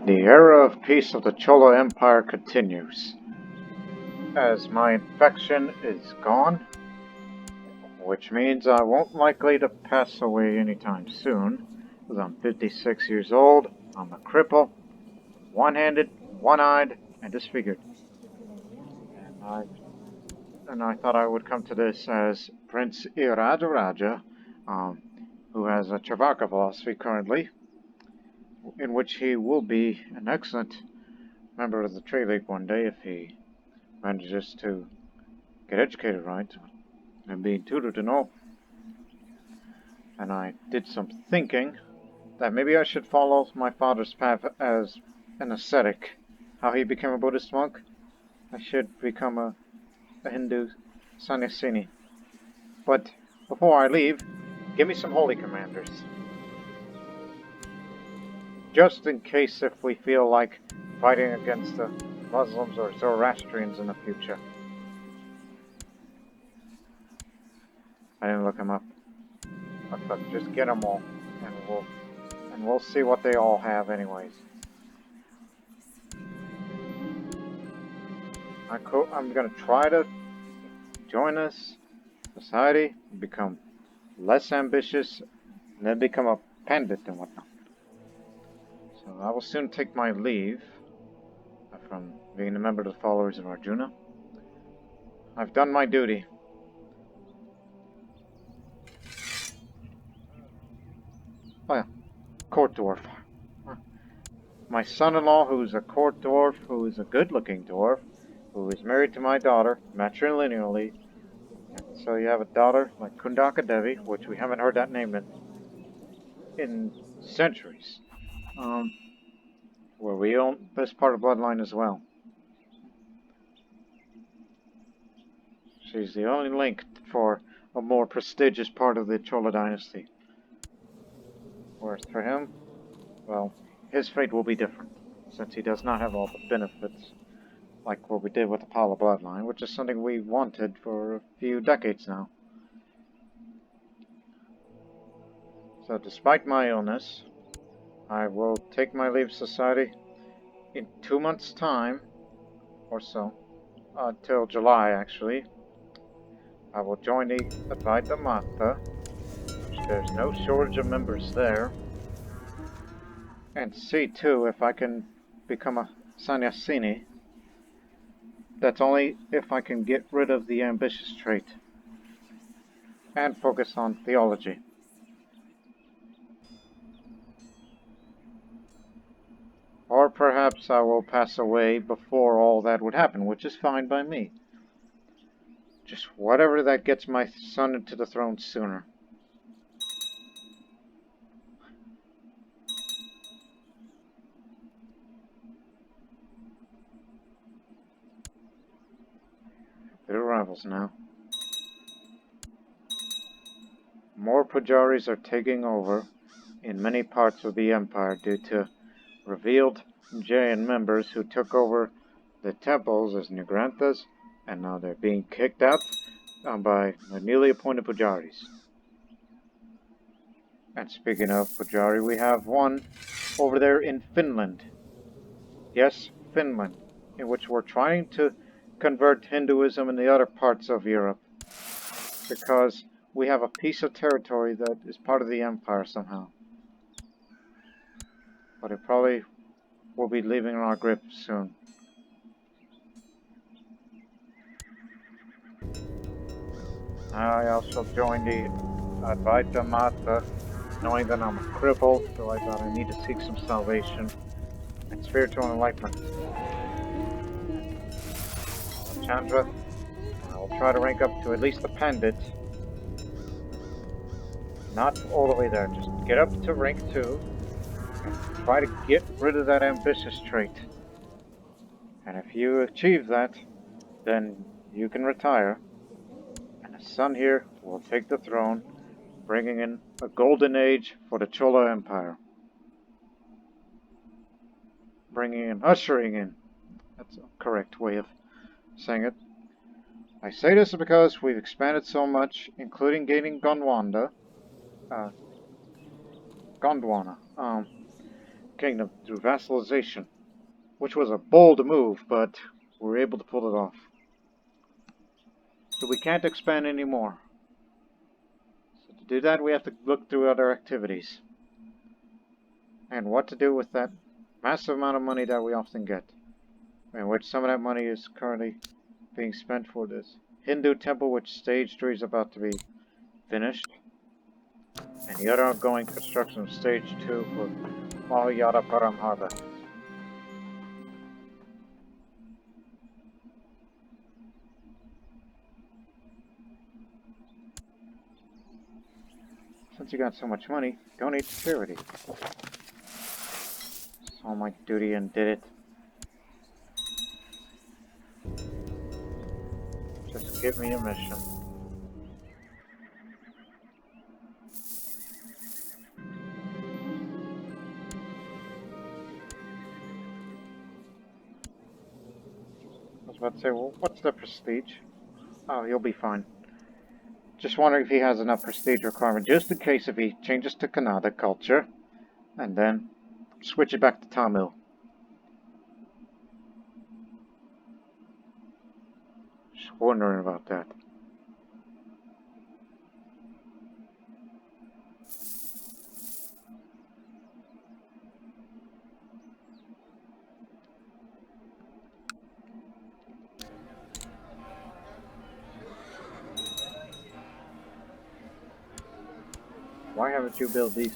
The era of peace of the Chola Empire continues. As my infection is gone, which means I won't likely to pass away anytime soon, because I'm 56 years old, I'm a cripple, one-handed, one-eyed, and disfigured. And I thought I would come to this as Prince Rajaraja, who has a Charvaka philosophy currently, in which he will be an excellent member of the Trade League one day if he manages to get educated right and being tutored and all. And I did some thinking that maybe I should follow my father's path as an ascetic. How he became a Buddhist monk, I should become a Hindu sannyasini. But before I leave, give me some holy commanders. Just in case if we feel like fighting against the Muslims or Zoroastrians in the future. I didn't look them up. I thought just get them all, and we'll see what they all have anyways. I'm gonna try to join this society, become less ambitious, and then become a pandit and whatnot. So I will soon take my leave from being a member of the followers of Arjuna. I've done my duty. Oh yeah, court dwarf. My son-in-law, who's a court dwarf, who is a good-looking dwarf, who is married to my daughter, matrilineally. And so you have a daughter like Kundaka Devi, which we haven't heard that name in centuries. Where we own this part of bloodline as well. She's the only link for a more prestigious part of the Chola dynasty. Whereas for him, well, his fate will be different, since he does not have all the benefits like what we did with the Pala bloodline, which is something we wanted for a few decades now. So despite my illness, I will take my leave of society in 2 months' time, or so, till July actually. I will join the Advaita Mata, which there's no shortage of members there, and see too if I can become a sannyasini. That's only if I can get rid of the ambitious trait and focus on theology. Or perhaps I will pass away before all that would happen, which is fine by me. Just whatever that gets my son into the throne sooner. It arrivals now. More pujaris are taking over in many parts of the empire due to revealed Jain members who took over the temples as Nigranthas, and now they're being kicked out by the newly appointed pujaris. And speaking of pujari, we have one over there in Finland. Yes, Finland, in which we're trying to convert Hinduism in the other parts of Europe, because we have a piece of territory that is part of the empire somehow. But it probably will be leaving our grip soon. I also joined the Advaita Mata, knowing that I'm a cripple, so I thought I need to seek some salvation and spiritual enlightenment. Chandra, I will try to rank up to at least the Pandit. Not all the way there, just get up to rank 2 and try to get rid of that ambitious trait. And if you achieve that, then you can retire, and the son here will take the throne, bringing in a golden age for the Chola Empire. Ushering in. That's a correct way of saying it. I say this because we've expanded so much, including gaining Gondwana, kingdom through vassalization, which was a bold move, but we were able to pull it off. So we can't expand anymore. So to do that, we have to look through other activities. And what to do with that massive amount of money that we often get. In which some of that money is currently being spent for this Hindu temple, which stage 3 is about to be finished. And the other ongoing construction of stage 2 for Malayada Paramharba. Since you got so much money, donate to charity. Saw my duty and did it. Just give me a mission. I was about to say, well, what's the prestige? Oh, he'll be fine. Just wondering if he has enough prestige requirement, just in case if he changes to Kannada culture, and then switch it back to Tamil. Just wondering about that. Why haven't you built these?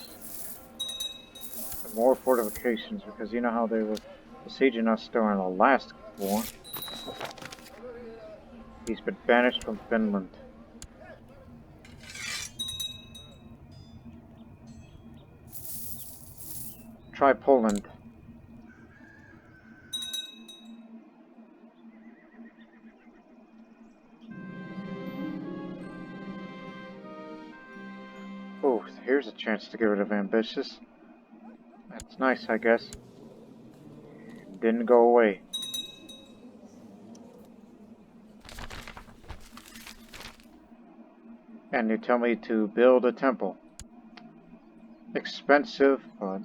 More fortifications, because you know how they were besieging us during the last war. He's been banished from Finland. Try Poland. Oh, here's a chance to get rid of ambitious. That's nice, I guess. Didn't go away. And you tell me to build a temple. Expensive, but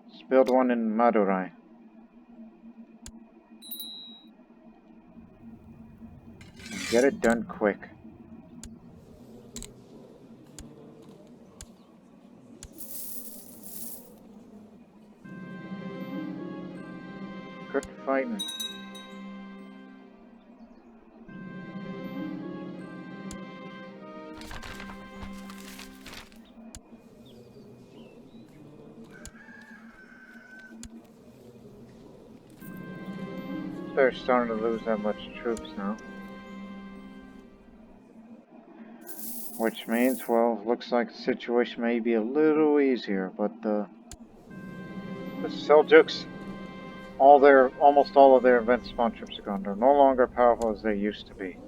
let's build one in Madurai. Get it done quick. Good fighting. They're starting to lose that much troops now. Which means, well, looks like the situation may be a little easier, but the Seljuks, almost all of their event spawn troops are gone. They're no longer powerful as they used to be.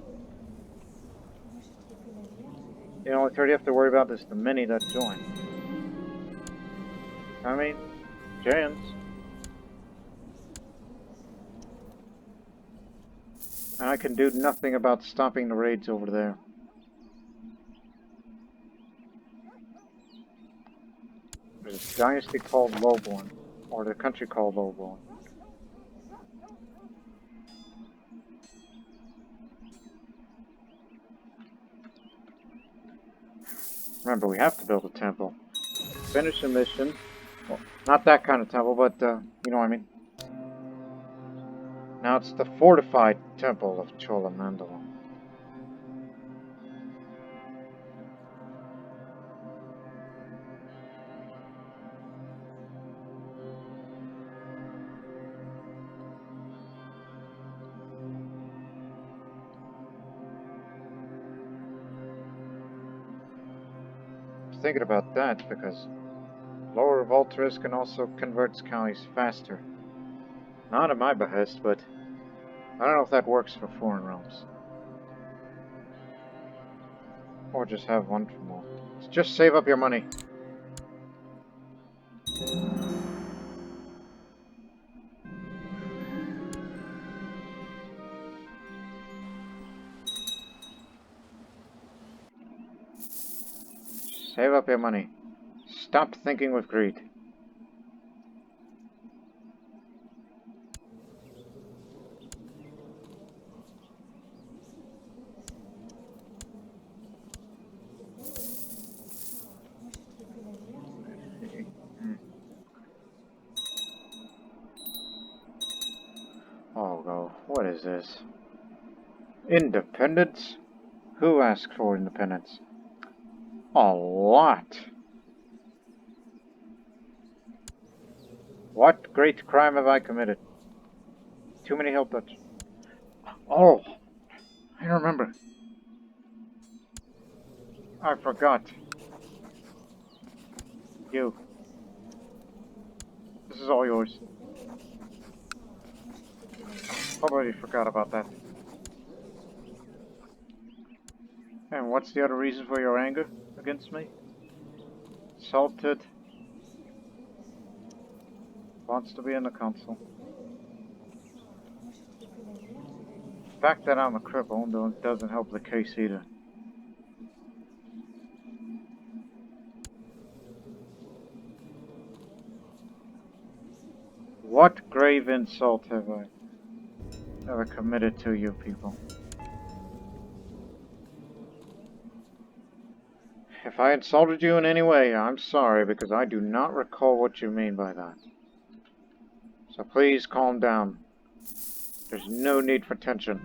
The only threat you have to worry about is the many that join. I mean, Jains. And I can do nothing about stopping the raids over there. There's a dynasty called Lowborn, or the country called Lowborn. Remember, we have to build a temple. Finish the mission. Well, not that kind of temple, but, you know what I mean. Now it's the fortified temple of Chola Mandala. Thinking about that because lower revolt risk can also convert counties faster. Not at my behest, but I don't know if that works for foreign realms. Or just have one for more. Just save up your money. Save up your money. Stop thinking with greed. is this? Independence? Who asked for independence? A lot. What great crime have I committed? Too many help touch. Oh, I remember. I forgot. You. This is all yours. Already forgot about that. And what's the other reason for your anger against me? Insulted. Wants to be in the council. The fact that I'm a cripple doesn't help the case either. What grave insult have I ever committed to you people? If I insulted you in any way, I'm sorry, because I do not recall what you mean by that. So please calm down. There's no need for tension.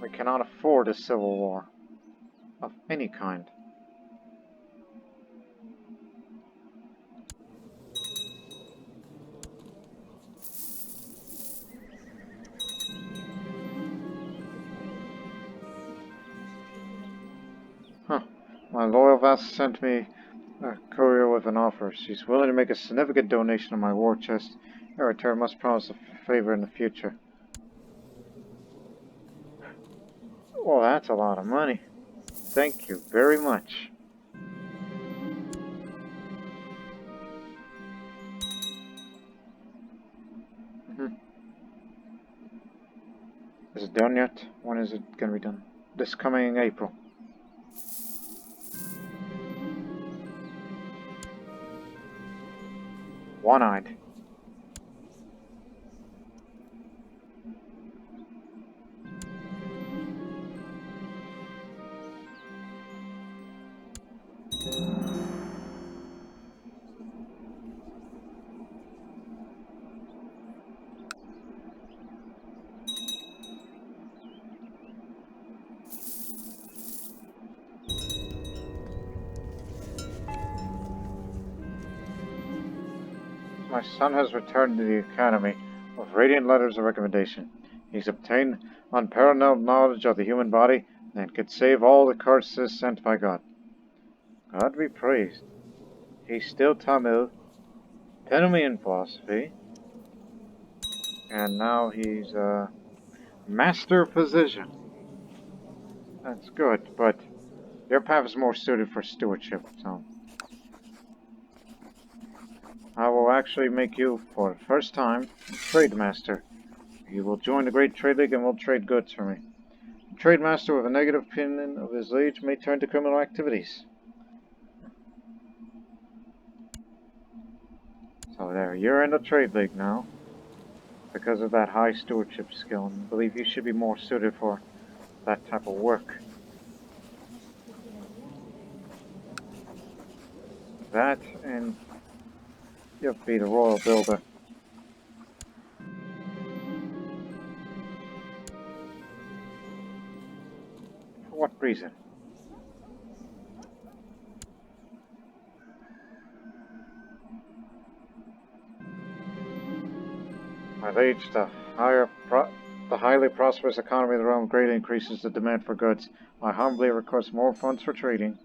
We cannot afford a civil war of any kind. Huh. My loyal vassal sent me a courier with an offer. She's willing to make a significant donation of my war chest. In return, must promise a favor in the future. Well, that's a lot of money. Thank you very much. Is it done yet? When is it going to be done? This coming April. One-eyed. My son has returned to the academy with radiant letters of recommendation. He's obtained unparalleled knowledge of the human body and can save all the curses sent by God. God be praised. He's still Tamil, epitome in philosophy, and now he's a master physician. That's good, but your path is more suited for stewardship, so I will actually make you, for the first time, a trade master. You will join the Great Trade League and will trade goods for me. A trade master with a negative opinion of his age may turn to criminal activities. So there, you're in the Trade League now, because of that high stewardship skill, and I believe you should be more suited for that type of work. That, and you'll be the Royal Builder. For what reason? With age, the highly prosperous economy of the realm greatly increases the demand for goods. I humbly request more funds for trading.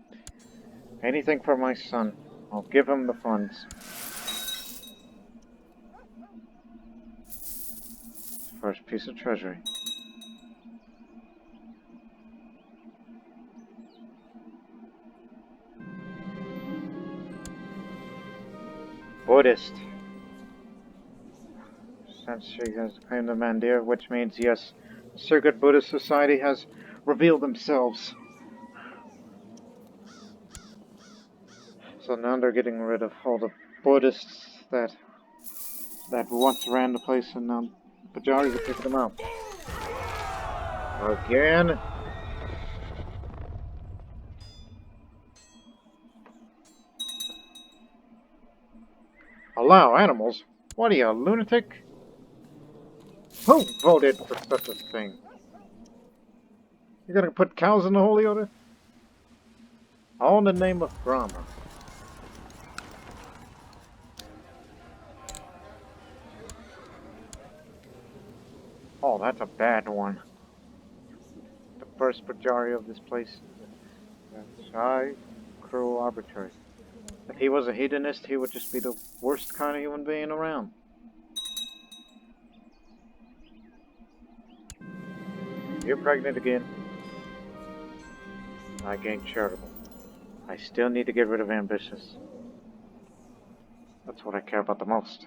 Anything for my son. I'll give him the funds. First piece of treasury. Buddhist. Since she has claimed the Mandir, which means yes, the Circuit Buddhist Society has revealed themselves. So now they're getting rid of all the Buddhists that once ran the place, and now Pajaris are kicking them out. Again? Allow animals? What are you, a lunatic? Who voted for such a thing? You're gonna put cows in the holy order? All in the name of grammar. Oh, that's a bad one. The first Pajari of this place. Shy, cruel, arbitrary. If he was a hedonist, he would just be the worst kind of human being around. You're pregnant again. I gained charitable. I still need to get rid of ambitious. That's what I care about the most.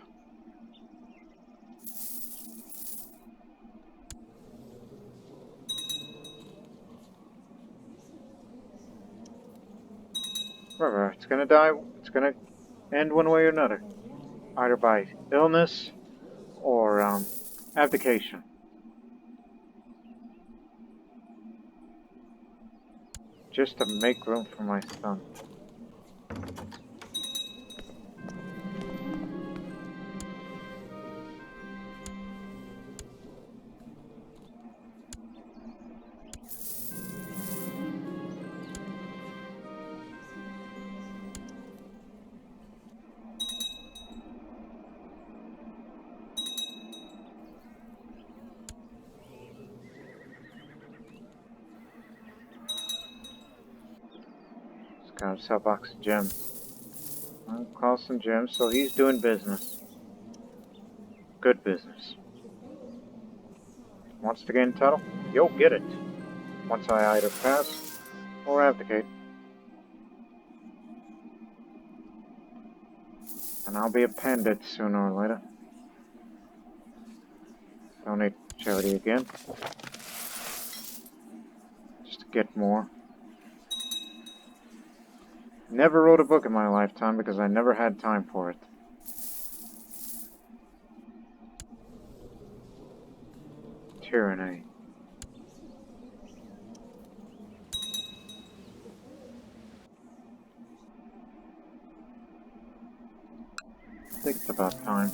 Remember, it's gonna die, it's gonna end one way or another. Either by illness or, abdication. Just to make room for my son. Got himself a box of gems. I'll call some gems, so he's doing business. Good business. Wants to gain title? You'll get it. Once I either pass or abdicate. And I'll be a pandit sooner or later. Donate charity again. Just to get more. Never wrote a book in my lifetime because I never had time for it. Tyranny. I think it's about time.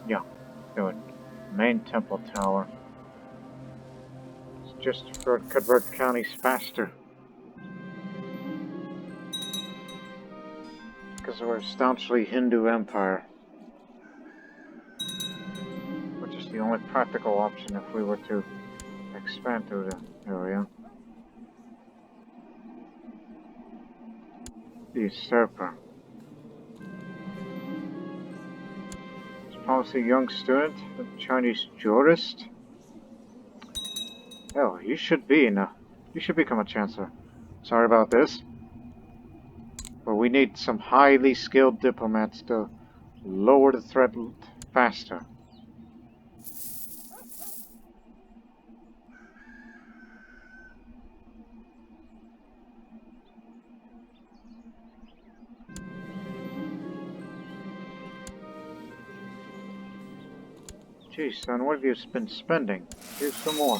Yeah, do it. Main temple tower. It's just to convert counties faster. Because we're a staunchly Hindu empire. Which is the only practical option if we were to expand to the area. The usurper. Policy young student, a Chinese jurist. Hell, you should become a chancellor. Sorry about this. But we need some highly skilled diplomats to lower the threat faster. Geez, son, what have you been spending? Here's some more.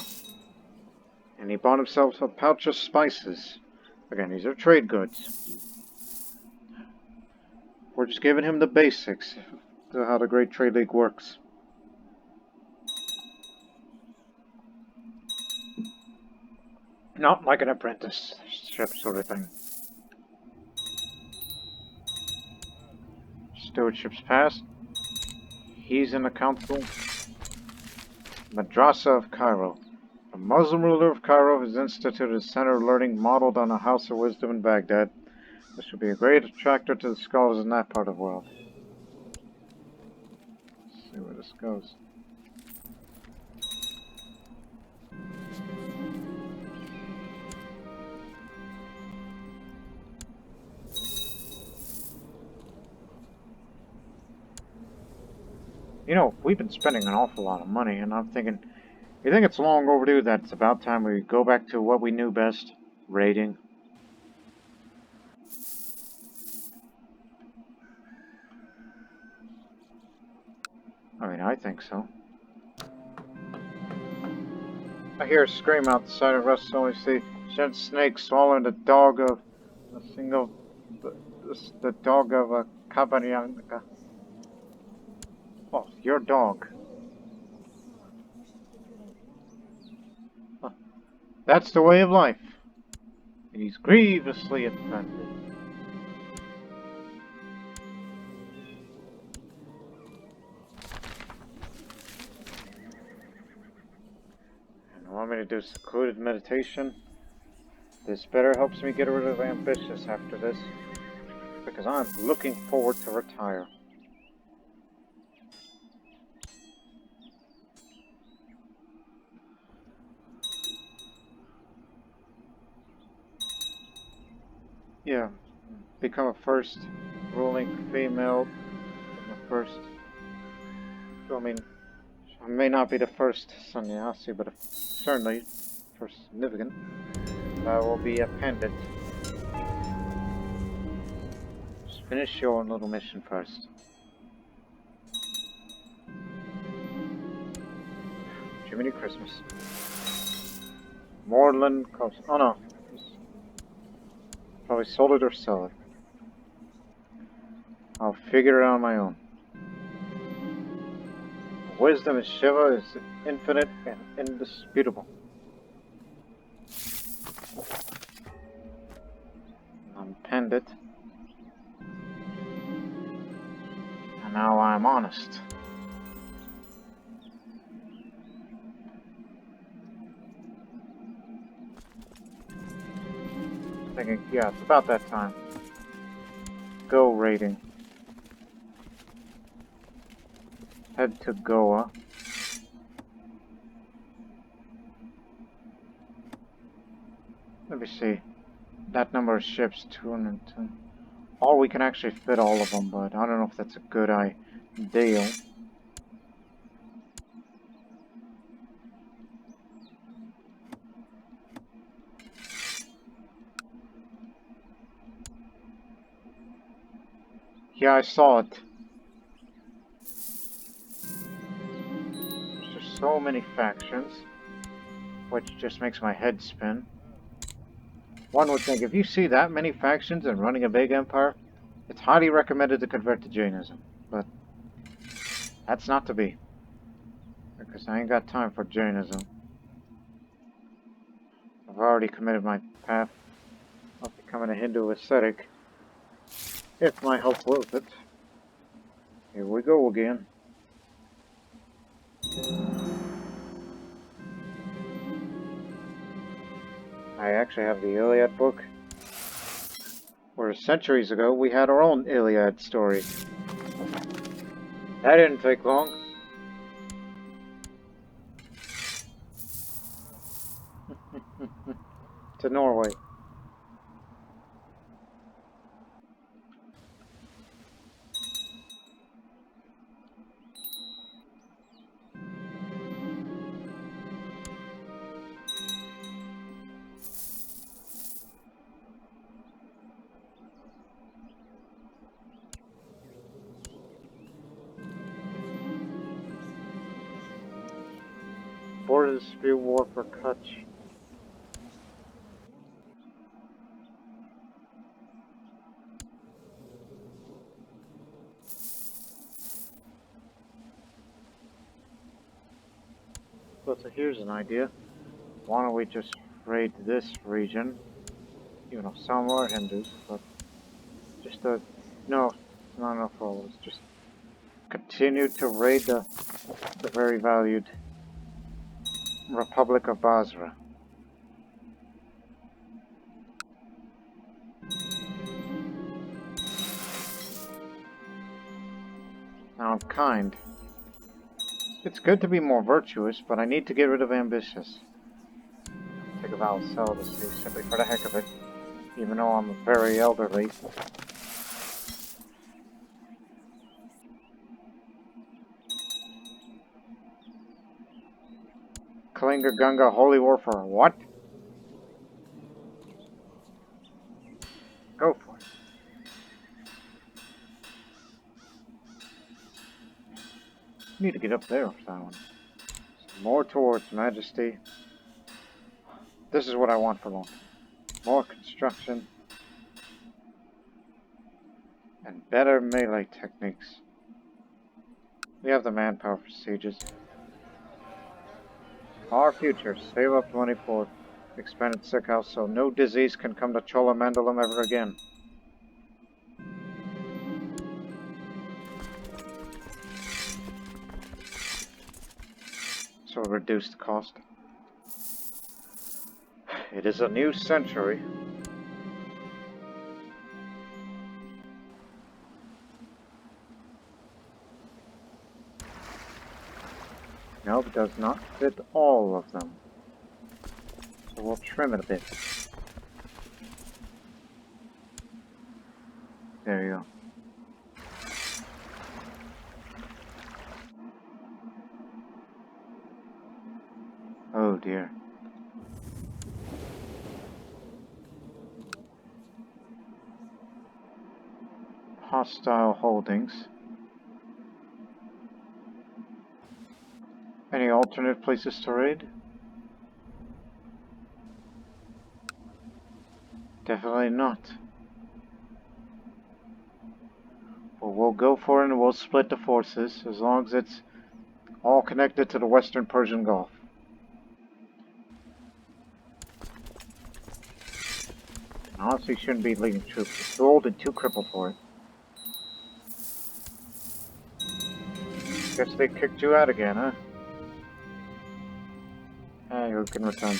And he bought himself a pouch of spices. Again, these are trade goods. We're just giving him the basics to how the Great Trade League works. Not like an apprenticeship sort of thing. Stewardship's passed. He's in the council. Madrasa of Cairo. The Muslim ruler of Cairo has instituted a center of learning modeled on a house of wisdom in Baghdad. This would be a great attractor to the scholars in that part of the world. Let's see where this goes. You know, we've been spending an awful lot of money, and I'm thinking, you think it's long overdue that it's about time we go back to what we knew best? Raiding. I mean, I think so. I hear a scream outside of Russ, so I say, Giant snake swallowing the dog of the dog of a Cabanyanka. Oh, your dog. Huh. That's the way of life. And he's grievously offended. And I want me to do secluded meditation. This better helps me get rid of ambitious after this, because I'm looking forward to retire. Yeah, become a first ruling female, the first, I mean, I may not be the first sannyasi, but certainly first significant. I will be appended. Just finish your little mission first. Jiminy Christmas. Moreland Coast. Oh no. Probably sold it or sell it. I'll figure it out on my own. Wisdom of Shiva is infinite and indisputable. I'm pendant. And now I'm honest. Thinking, yeah, it's about that time. Go raiding. Head to Goa. Let me see. That number of ships, 210. Or we can actually fit all of them, but I don't know if that's a good idea. Yeah, I saw it. There's just so many factions, which just makes my head spin. One would think if you see that many factions and running a big empire, it's highly recommended to convert to Jainism. But that's not to be. Because I ain't got time for Jainism. I've already committed my path of becoming a Hindu ascetic. If my health wills it. Here we go again. I actually have the Iliad book, where centuries ago we had our own Iliad story. That didn't take long. To Norway. Border dispute war for Kutch. So here's an idea. Why don't we just raid this region? Even though some are Hindus, but just no, not enough for all of us. Just continue to raid the very valued Republic of Basra. Now I'm kind. It's good to be more virtuous, but I need to get rid of ambitious. Take a vow of celibacy simply for the heck of it, even though I'm very elderly. Kalinga Gunga Holy War for what? Go for it. Need to get up there with that one. More towards Majesty. This is what I want for long. more construction, and better melee techniques. We have the manpower for sieges. Our future. Save up money for expanded sick house so no disease can come to Chola Mandalam ever again. So reduced cost. It is a new century. Nope, does not fit all of them. So we'll trim it a bit. There you go. Oh dear. Hostile holdings. Any alternate places to raid? Definitely not. Well, we'll go for it and we'll split the forces as long as it's all connected to the Western Persian Gulf. Honestly, shouldn't be leading troops. It's too old and too crippled for it. Guess they kicked you out again, huh? Hey, who can return?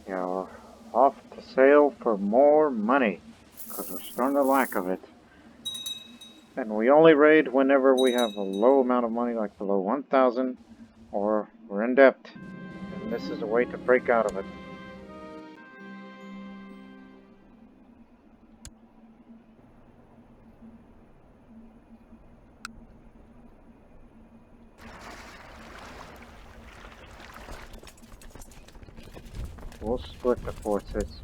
Yeah, we're off to sail for more money, because we're starting to lack of it. And we only raid whenever we have a low amount of money, like below 1,000, or we're in debt. And this is a way to break out of it. We'll split the forces.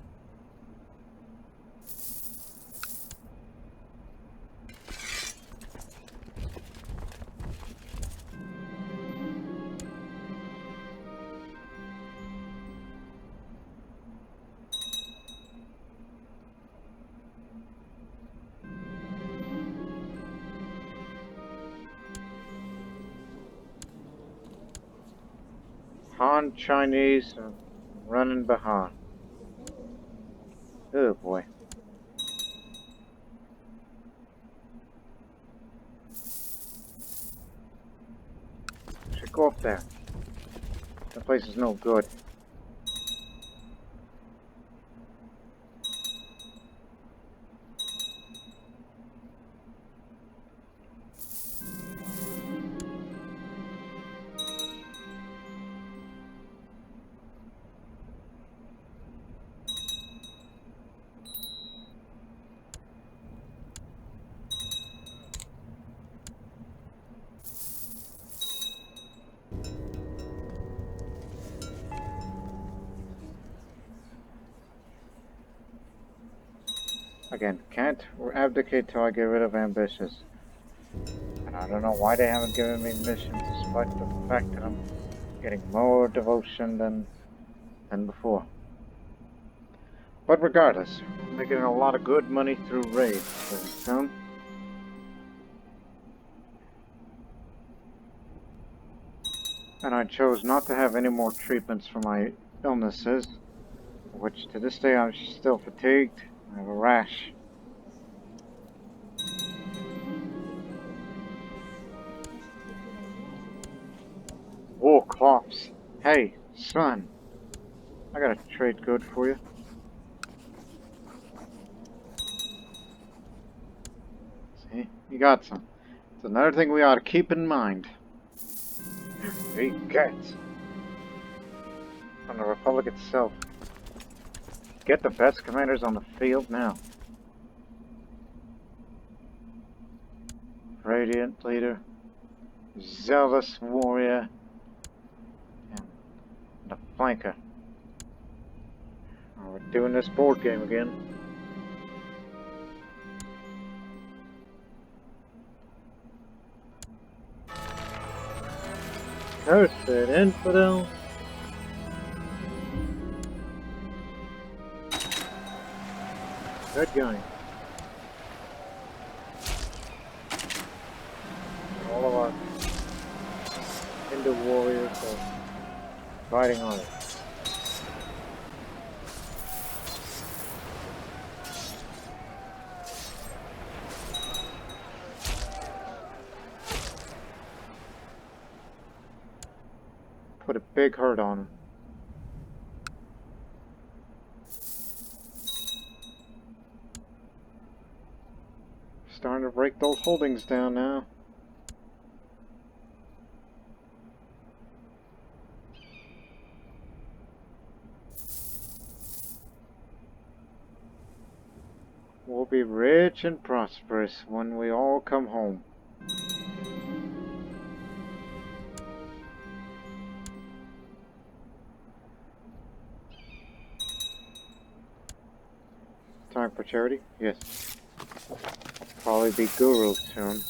Han Chinese are running behind. Oh boy. Should go up there. That place is no good. Again, can't abdicate till I get rid of ambitious. And I don't know why they haven't given me missions, despite the fact that I'm getting more devotion than before. But regardless, we're making a lot of good money through raids very soon. And I chose not to have any more treatments for my illnesses, which to this day I'm still fatigued. I have a rash. Wool cloths. Hey, son. I got a trade good for you. See? You got some. It's another thing we ought to keep in mind. He gets from the Republic itself. Get the best commanders on the field now. Radiant leader, zealous warrior, and flanker. Oh, we're doing this board game again. Cursed infidel. Good going. All of our Hindu warriors are fighting on it. Put a big hurt on him. Starting to break those holdings down now. We'll be rich and prosperous when we all come home. Time for charity? Yes. Probably be guru soon.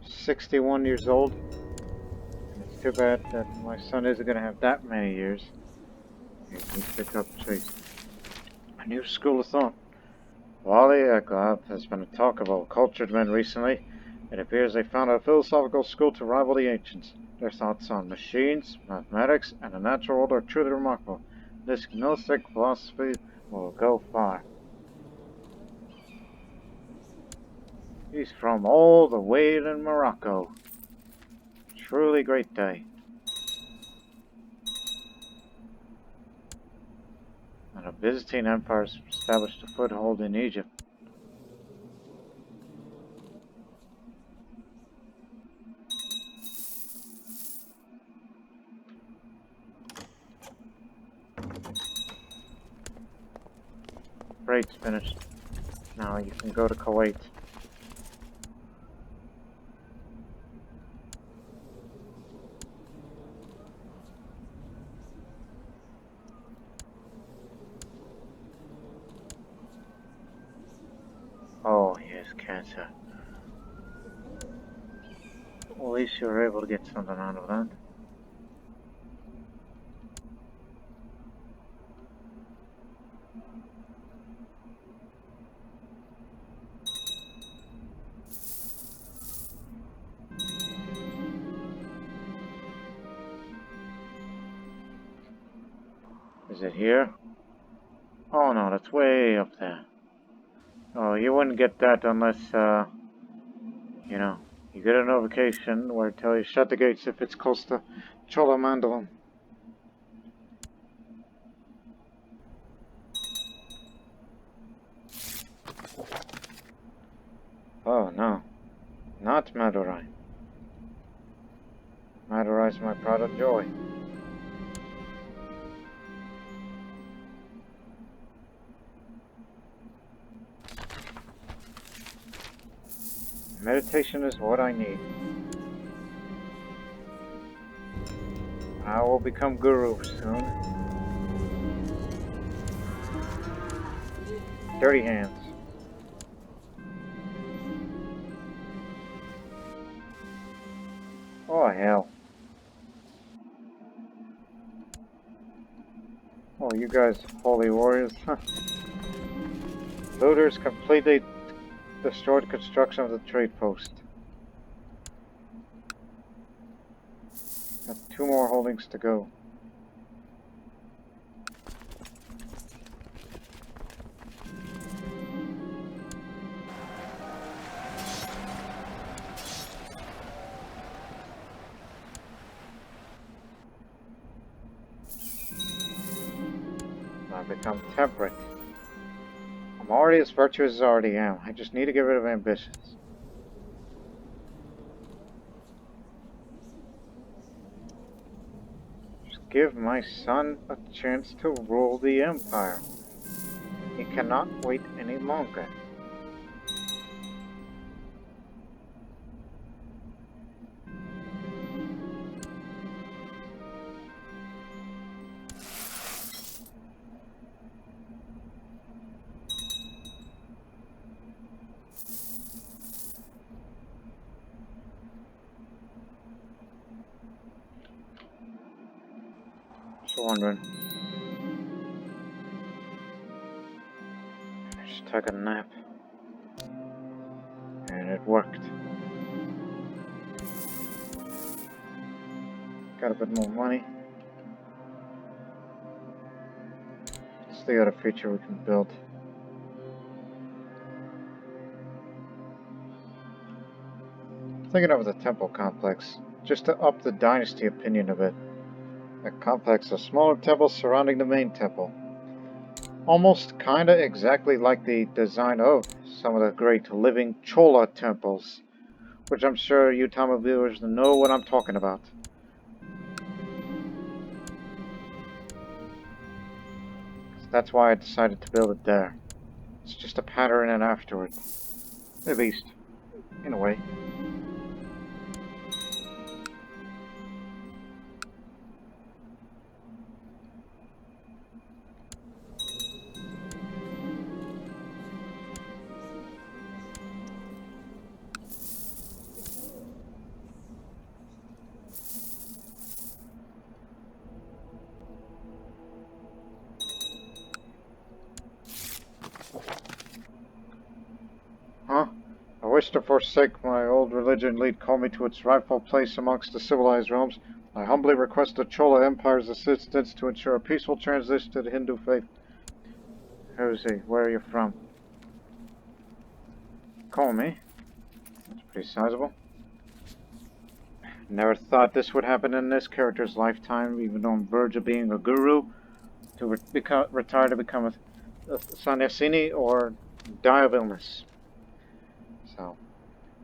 "61 years old. And it's too bad that my son isn't going to have that many years. He can pick up trees. A new school of thought. While the club has been a talk about cultured men recently, it appears they founded a philosophical school to rival the ancients. Their thoughts on machines, mathematics, and the natural world are truly remarkable. This Gnostic philosophy will go far." He's from all the way in Morocco. Truly great day. And a Byzantine empire established a foothold in Egypt. Freight's finished. Now you can go to Kuwait. Oh, yes, cancer. Well, at least you were able to get something out of that. Is it here? Oh no, that's way up there. Oh, you wouldn't get that unless, you know, you get a notification where it tells you shut the gates if it's close to Chola Mandalum. Oh no, not Madurai. Madurai's my pride and joy. Meditation is what I need. I will become guru soon. Dirty hands. Oh hell. Oh, you guys holy warriors. Looters completely destroyed construction of the trade post. Got 2 more holdings to go. I've become temperate. I'm already as virtuous as I already am. I just need to get rid of ambitions. Just give my son a chance to rule the empire. He cannot wait any longer. wondering. Just took a nap. And it worked. Got a bit more money. It's the other feature we can build. Thinking of the temple complex, just to up the dynasty opinion of it. A complex of smaller temples surrounding the main temple. Almost kinda exactly like the design of some of the great living Chola temples, which I'm sure you Tamil viewers know what I'm talking about. That's why I decided to build it there. It's just a pattern and afterward. At least, in a way. Huh? I wish to forsake my old religion, lead me to its rightful place amongst the civilized realms. I humbly request the Chola Empire's assistance to ensure a peaceful transition to the Hindu faith. Who's he? Where are you from? Me? That's pretty sizable. Never thought this would happen in this character's lifetime, even though I'm verge of being a guru, to retire to become a sannyasini or die of illness. So,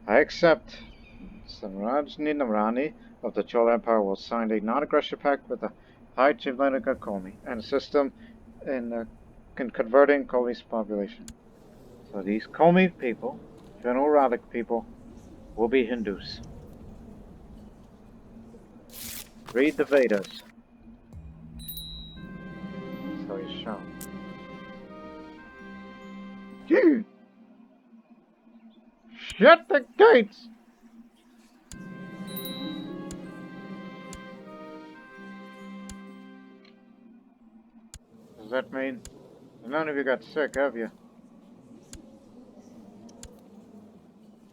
I accept. Samrajni Nârani of the Chola Empire will sign a non-aggression pact with the High Chief Lenica Komi and assist them in converting Komi's population. So these Komi people, Generalic people, will be Hindus. Read the Vedas. So he's shown. Dude! Shut the gates! Does that mean none of you got sick, have you?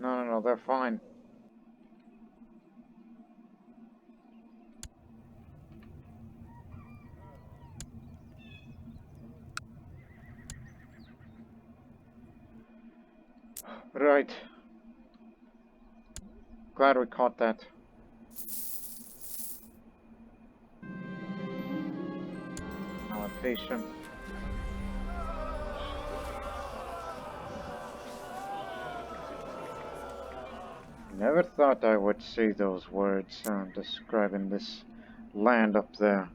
No, they're fine. Right. Glad we caught that. Now a patient. Never thought I would see those words describing this land up there,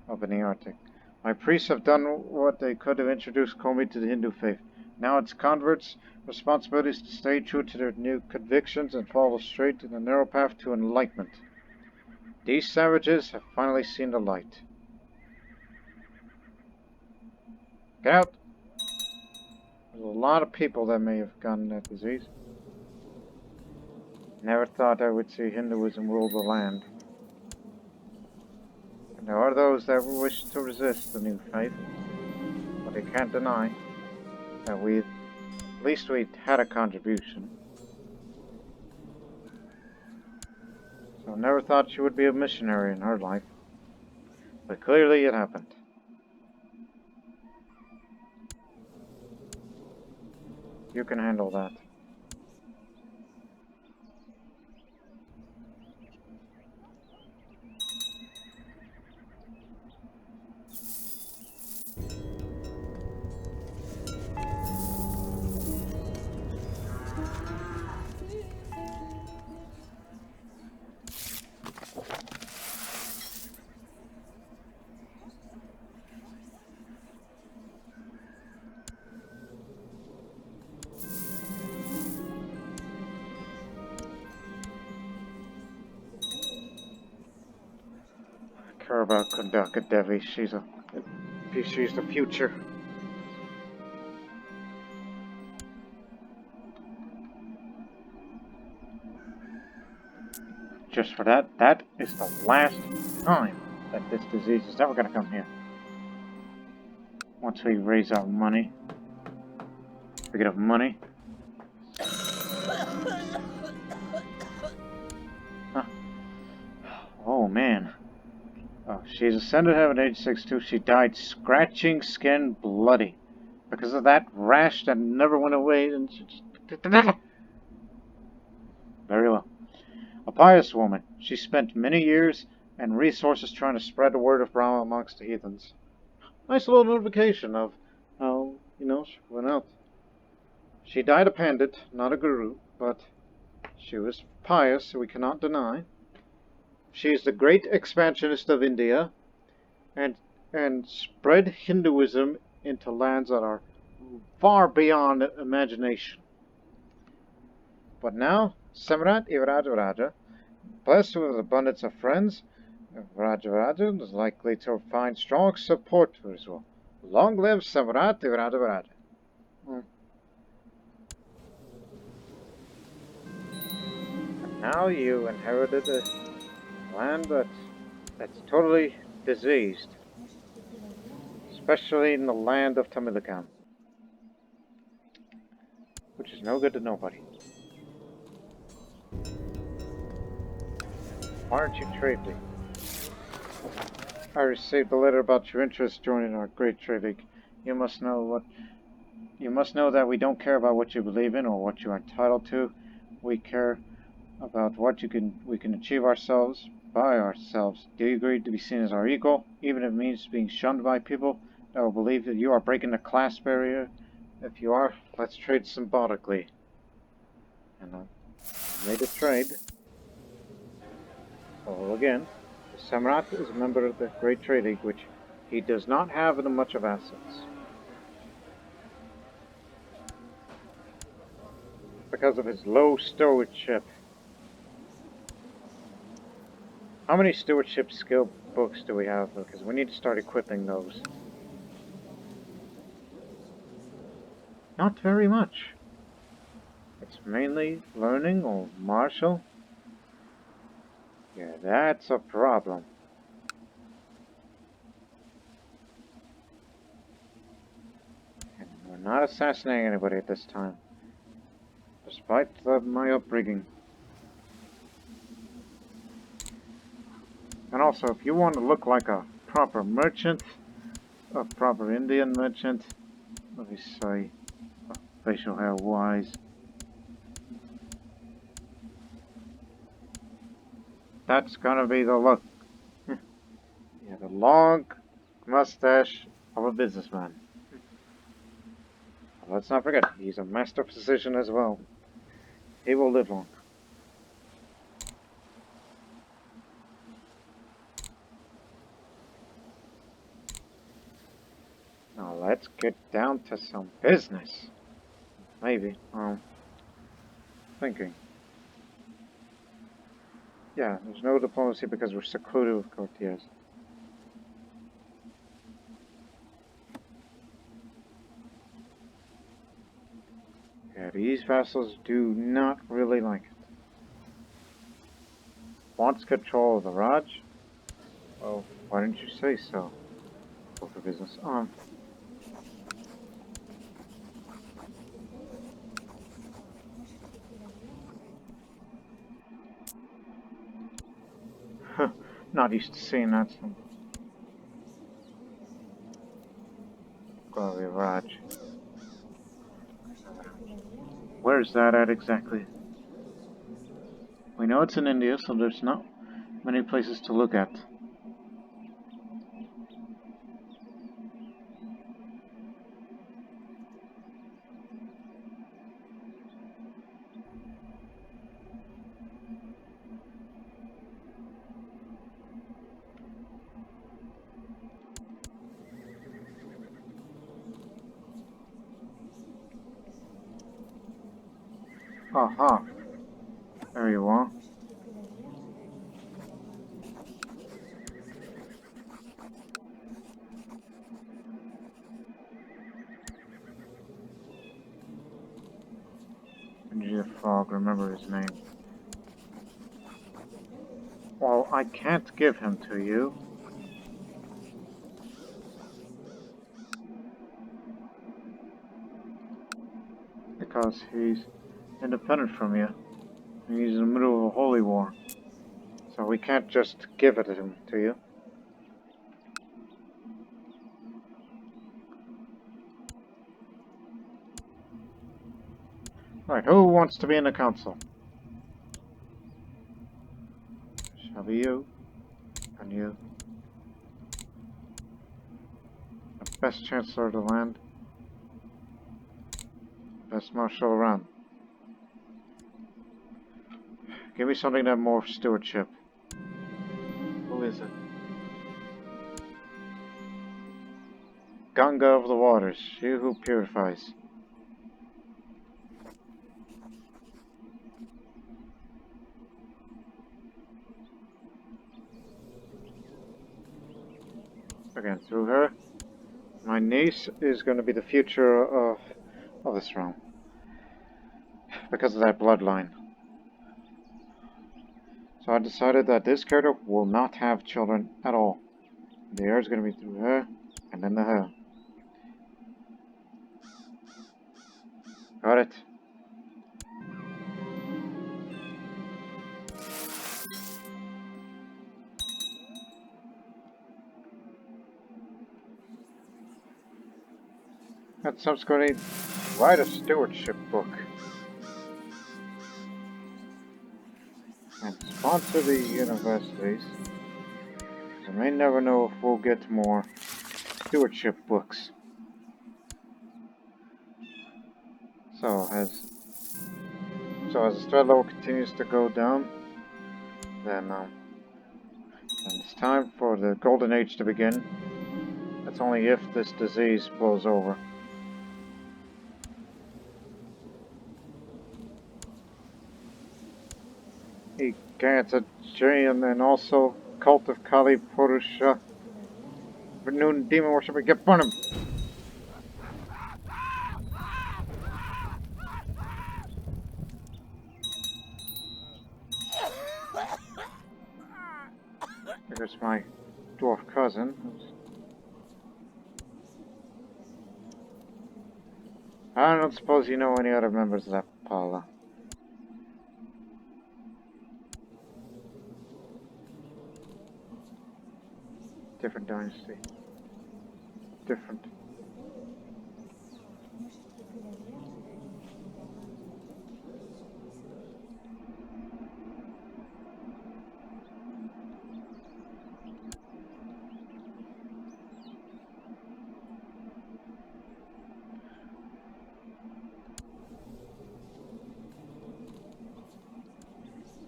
up in the Arctic. My priests have done what they could to introduce Komi to the Hindu faith. Now its converts' responsibility is to stay true to their new convictions and follow straight in the narrow path to enlightenment. These savages have finally seen the light. Get out! There's a lot of people that may have gotten that disease. Never thought I would see Hinduism rule the land. And there are those that wish to resist the new faith, but they can't deny that at least we had a contribution. So I never thought she would be a missionary in her life, but clearly it happened. You can handle that. Care about Kundaka Devi. She's the future. Just for that is the last time. that this disease is never going to come here. Once we raise our money, we get enough money. Huh. Oh man. Oh, she's ascended to heaven at age 62. She died scratching skin, bloody. Because of that rash that never went away, and she just... Very well. A pious woman. She spent many years and resources trying to spread the word of Brahma amongst the heathens. Nice little notification of how, she went out. She died a pandit, not a guru, but she was pious, so we cannot deny. She is the great expansionist of India, and spread Hinduism into lands that are far beyond imagination. But now, Samrat Irâcarâca, blessed with abundance of friends, Rajaraja is likely to find strong support for his will. Long live Samrat Irâcarâca. And now you inherited a land that's totally diseased, especially in the land of Tamilakam, which is no good to nobody. Why aren't you trade league? I received a letter about your interest joining our great trade league. You must know that we don't care about what you believe in or what you are entitled to. We care about what we can achieve ourselves by ourselves. Do you agree to be seen as our equal, even if it means being shunned by people that will believe that you are breaking the class barrier? If you are, let's trade symbolically. And I made a trade. Well, again, Samrat is a member of the Great Trade League, which he does not have much of assets. Because of his low stewardship. How many stewardship skill books do we have? Because we need to start equipping those. Not very much. It's mainly learning or martial. Yeah, that's a problem. And we're not assassinating anybody at this time. Despite my upbringing. And also, if you want to look like a proper merchant, a proper Indian merchant, let me say, facial hair wise, that's gonna be the look. Yeah, the long mustache of a businessman. Let's not forget, he's a master physician as well. He will live long. Now let's get down to some business. Maybe. Thinking. Yeah, there's no diplomacy because we're secluded with courtiers. Yeah, these vassals do not really like it. Wants control of the Raj? Well, why didn't you say so? Go for business. Not used to seeing that. Glory Raj. Where's that at exactly? We know it's in India, so there's not many places to look at. Aha. There you are. Engineer Frog, remember his name. Well, I can't give him to you. because he's independent from you. And he's in the middle of a holy war. So we can't just give it to you. Right, who wants to be in the council? Shall be you. And you. The best chancellor of the land. Best marshal around. Give me something that more stewardship. Who is it? Ganga of the waters, she who purifies. Again, through her. My niece is going to be the future of this realm. Because of that bloodline. So I decided that this character will not have children at all. The heir is going to be through her, and then the her. Got it? That subsequently write a stewardship book. And sponsor the universities. I may never know if we'll get more stewardship books. So as the threat level continues to go down, then it's time for the golden age to begin. That's only if this disease blows over. Ganta Jain and also Cult of Kali Purusha. Renewed demon worshipper, get burn him! There's my dwarf cousin. I don't suppose you know any other members of that Paula. Different dynasty. Different.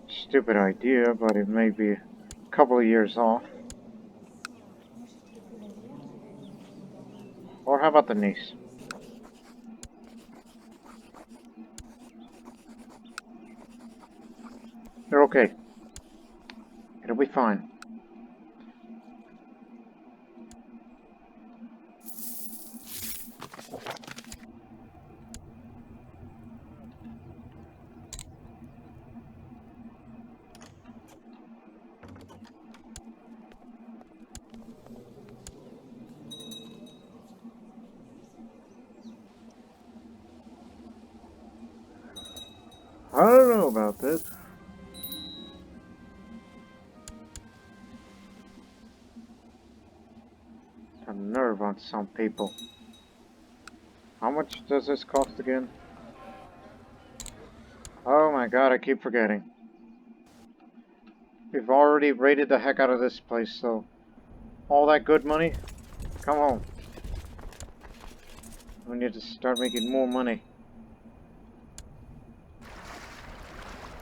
Stupid idea, but it may be a couple of years off. Or how about the niece? They're okay. It'll be fine. I don't know about this. A nerve on some people. How much does this cost again? Oh my god, I keep forgetting. We've already raided the heck out of this place, so all that good money, come home. We need to start making more money.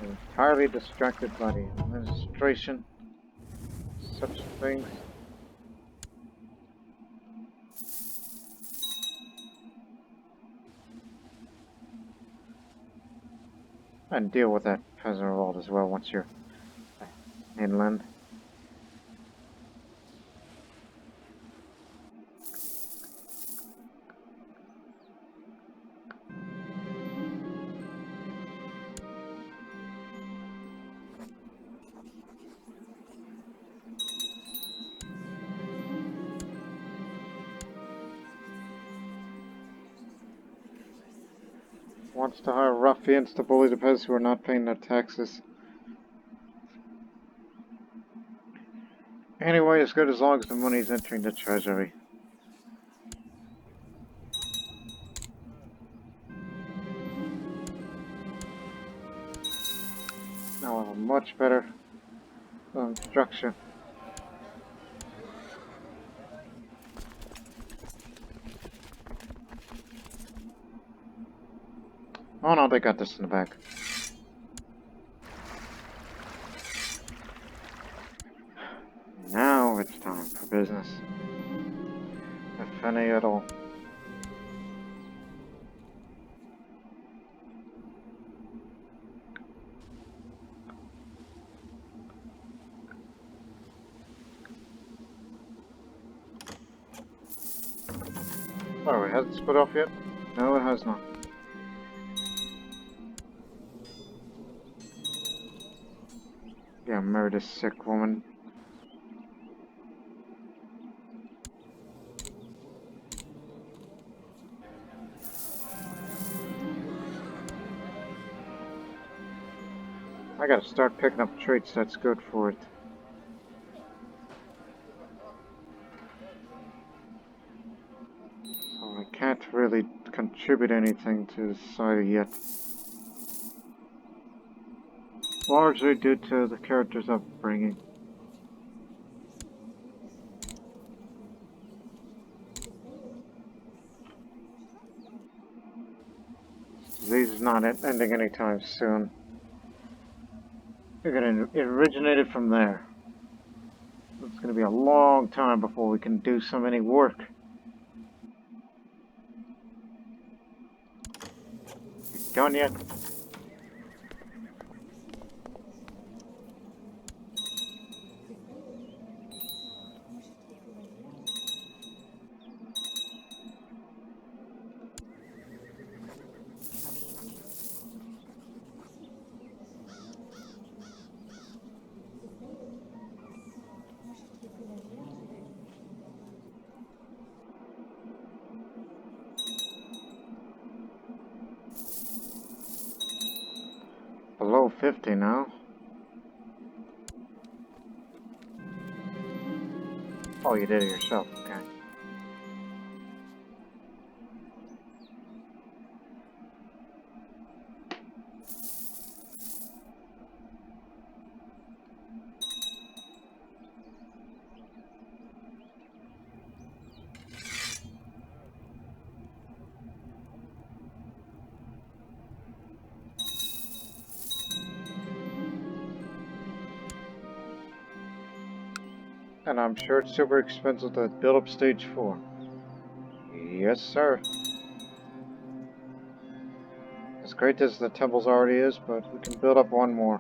I'm entirely distracted by the administration, such things. And deal with that peasant revolt as well once you're inland. wants to hire ruffians to bully the peasants who are not paying their taxes. Anyway, it's good as long as the money is entering the treasury. Now we'll have a much better structure. Oh no, they got this in the back. Now it's time for business. If any at all. Oh, it hasn't split off yet? No, it has not. Yeah, married a sick woman. I gotta start picking up traits that's good for it. So I can't really contribute anything to society yet. Largely due to the character's upbringing. Disease is not ending anytime soon. It originated from there. It's going to be a long time before we can do so many work. You done yet? Below 50 now. Oh, you did it yourself, okay. And I'm sure it's super expensive to build up stage 4. Yes, sir. As great as the temples already is, but we can build up one more.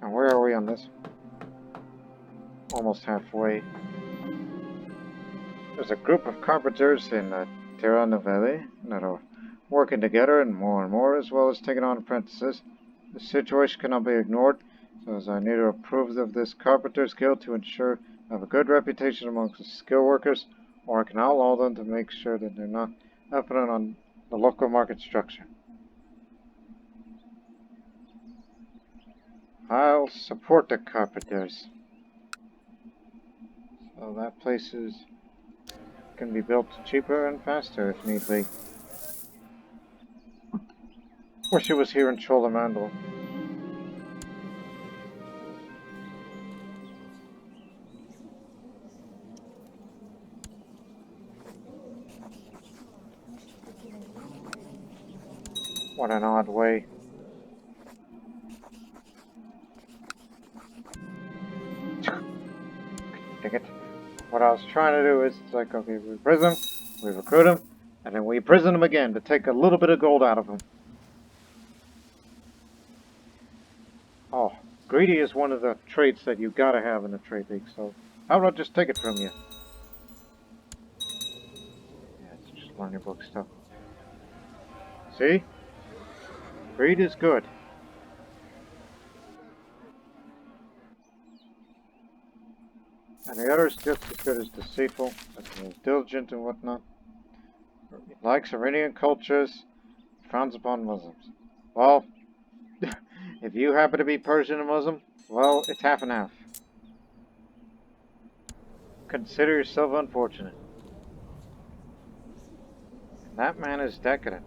Now, where are we on this? Almost halfway. There's a group of carpenters in Terra Novelle that are working together and more, as well as taking on apprentices. The situation cannot be ignored, so as I need to approve of this Carpenters Guild to ensure I have a good reputation amongst the skilled workers, or I can outlaw them to make sure that they're not happening on the local market structure. I'll support the carpenters. So that place can be built cheaper and faster if need be. Wish it was here in Chola Mandal. What an odd way. Dang it. What I was trying to do is, it's like, okay, we prison them, we recruit them, and then we prison them again to take a little bit of gold out of them. Oh, greedy is one of the traits that you gotta have in a trait league, so how about just take it from you? Yeah, it's just learn your book stuff. See? Greed is good. And the other is just as good as deceitful, as diligent and whatnot. He likes Iranian cultures, frowns upon Muslims. Well, if you happen to be Persian and Muslim, well, it's half and half. Consider yourself unfortunate. And that man is decadent.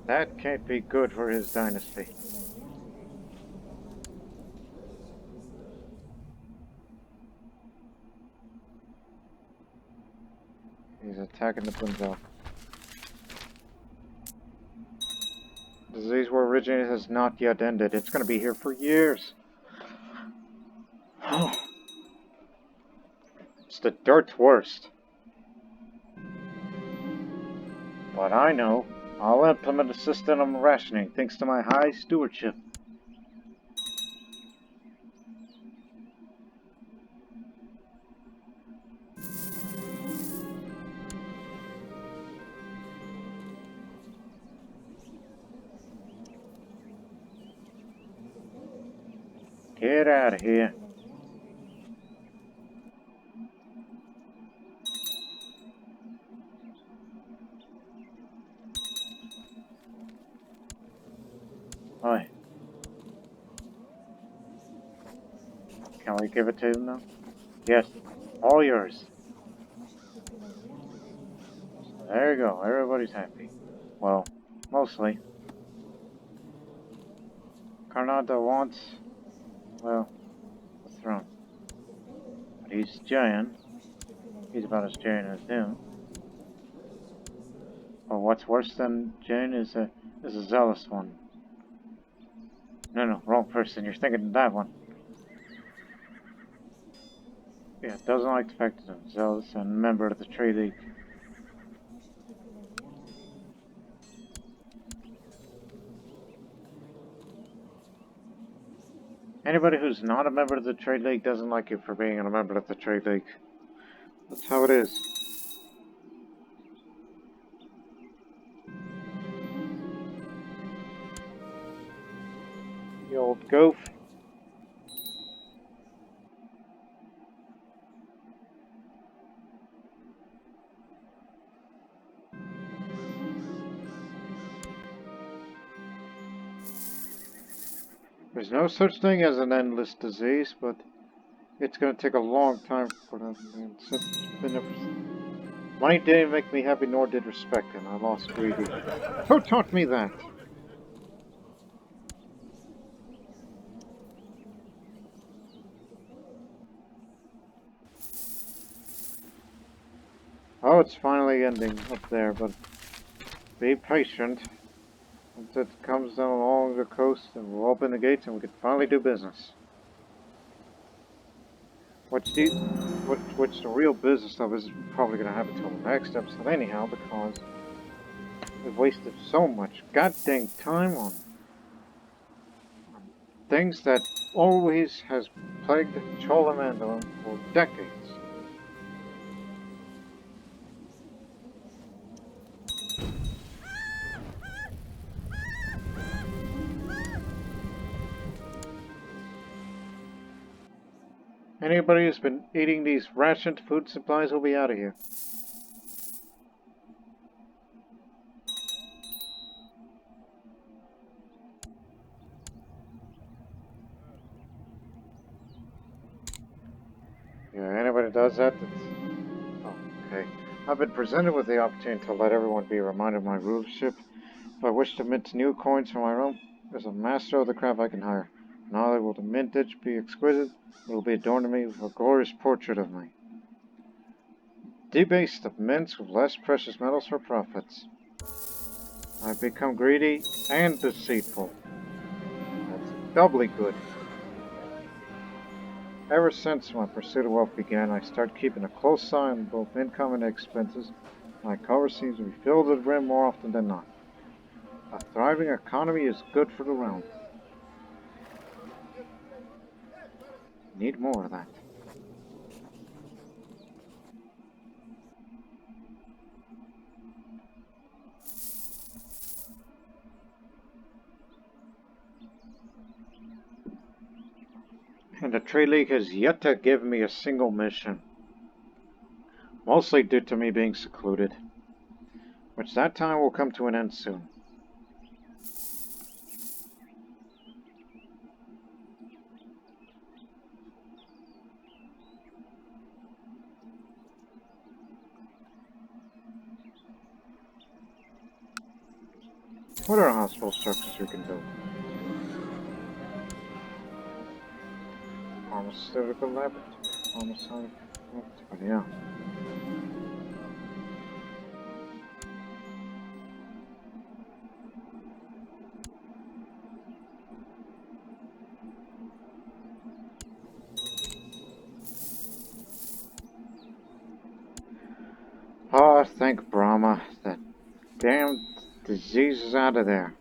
That can't be good for his dynasty. He's attacking the Punjab. The disease war originated has not yet ended. It's going to be here for years. It's the dirt's worst. But I know. I'll implement a system of rationing thanks to my high stewardship. Get out of here. Hi. Can we give it to him now? Yes. All yours. There you go. Everybody's happy. Well, mostly. Karnata wants, well, the throne. But he's giant. He's about as giant as him. Or what's worse than giant is a zealous one. No, wrong person. You're thinking of that one. Yeah, doesn't like the fact that I'm zealous and a member of the Trade League. Anybody who's not a member of the Trade League doesn't like you for being a member of the Trade League. That's how it is. The old goof. There's no such thing as an endless disease, but it's going to take a long time for that. It's been money didn't make me happy, nor did respect, and I lost greedy. Who taught me that? Oh, it's finally ending up there, but be patient. Once it comes down along the coast, and we'll open the gates, and we can finally do business. Which the real business stuff is probably going to happen until the next episode anyhow, because we've wasted so much goddamn time on things that always has plagued Chola Mandolin for decades. Anybody who's been eating these rationed food supplies will be out of here. Yeah, anybody does that, oh, okay. I've been presented with the opportunity to let everyone be reminded of my rulership. If I wish to mint new coins for my realm, there's a master of the craft I can hire. Not only will the mintage be exquisite, it will be adorned to me with a glorious portrait of me. Debase the mints with less precious metals for profits. I've become greedy and deceitful. That's doubly good. Ever since my pursuit of wealth began, I started keeping a close eye on both income and expenses. My cover seems to be filled to the brim more often than not. A thriving economy is good for the realm. Need more of that. And the Trade League has yet to give me a single mission. Mostly due to me being secluded. Which that time will come to an end soon. What are hospital structures we can build? Pharmaceutical laboratory. Pharmaceutical laboratory, yeah. Oh, thank Brahma. That damn disease is out of there.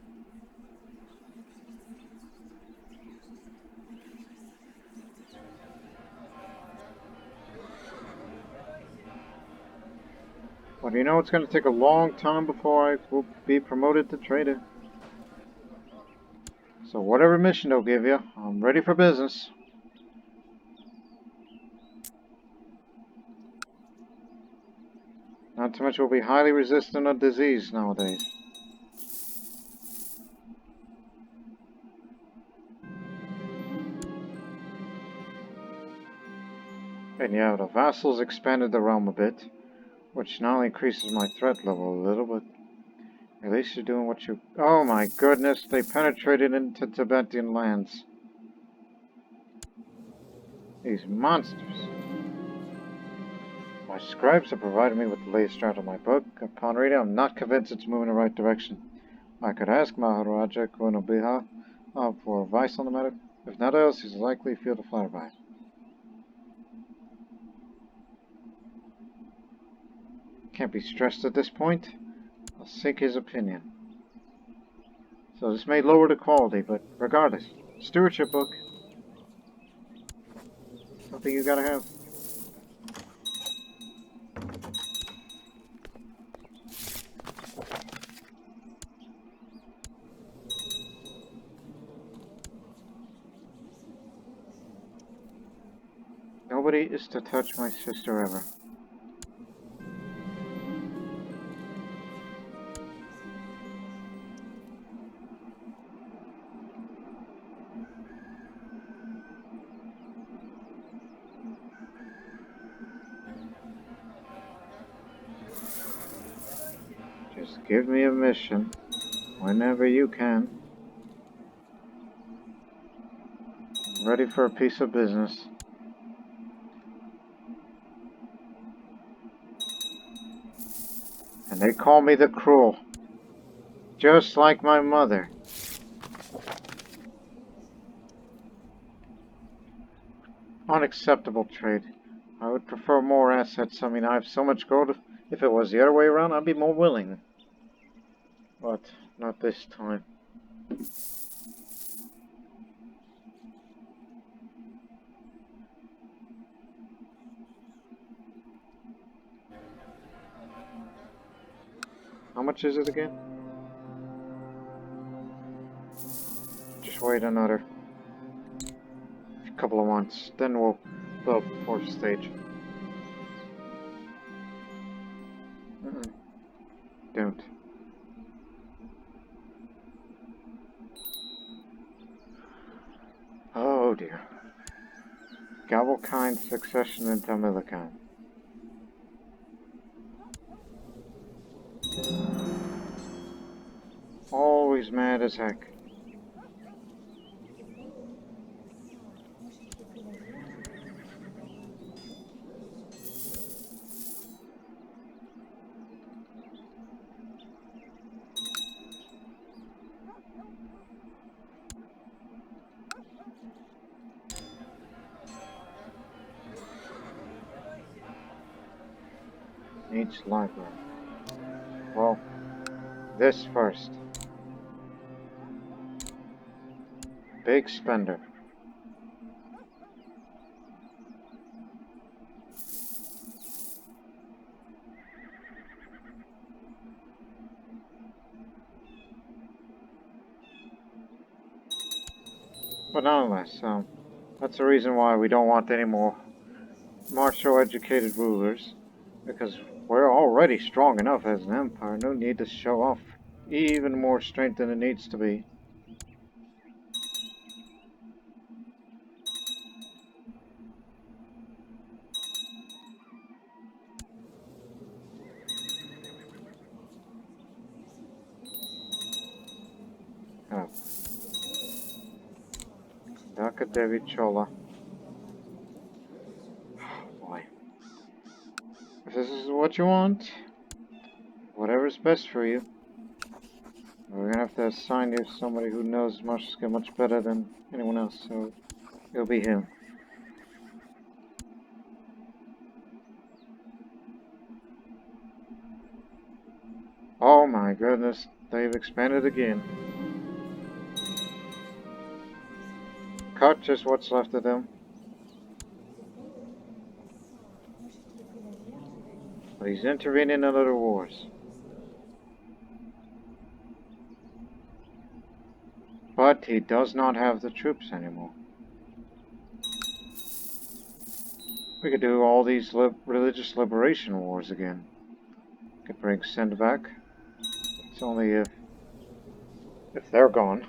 But you know it's going to take a long time before I will be promoted to trader. So whatever mission they'll give you, I'm ready for business. Not too much will be highly resistant of disease nowadays. And yeah, the vassals expanded the realm a bit, which not only increases my threat level a little, but at least you're doing what you... Oh my goodness, they penetrated into Tibetan lands. These monsters. My scribes have provided me with the latest draft of my book. Upon reading, I'm not convinced it's moving in the right direction. I could ask Maharaja Kunabiha for advice on the matter. If not else, he's likely to feel flattered by it. Can't be stressed at this point. I'll seek his opinion. So this may lower the quality, but regardless, stewardship book. Something you gotta have. Nobody is to touch my sister ever. Just give me a mission whenever you can. Ready for a piece of business. And they call me the Cruel. Just like my mother. Unacceptable trade. I would prefer more assets. I mean, I have so much gold. If it was the other way around, I'd be more willing. But not this time. How much is it again? Just wait another couple of months, then we'll build the fourth stage. Don't. Oh dear. Gavelkind succession in Tamilican. Always mad as heck. Each library. Well, this first. Big spender. But nonetheless, That's the reason why we don't want any more martial educated rulers. Because we're already strong enough as an empire. No need to show off even more strength than it needs to be. Oh. Devi Chola. Oh boy. If this is what you want, whatever's best for you, we're gonna have to assign you somebody who knows much better than anyone else, so it'll be him. Oh my goodness, they've expanded again. Cut just what's left of them. But he's intervening in other wars. But he does not have the troops anymore. We could do all these religious liberation wars again. Could bring Send back. It's only if they're gone.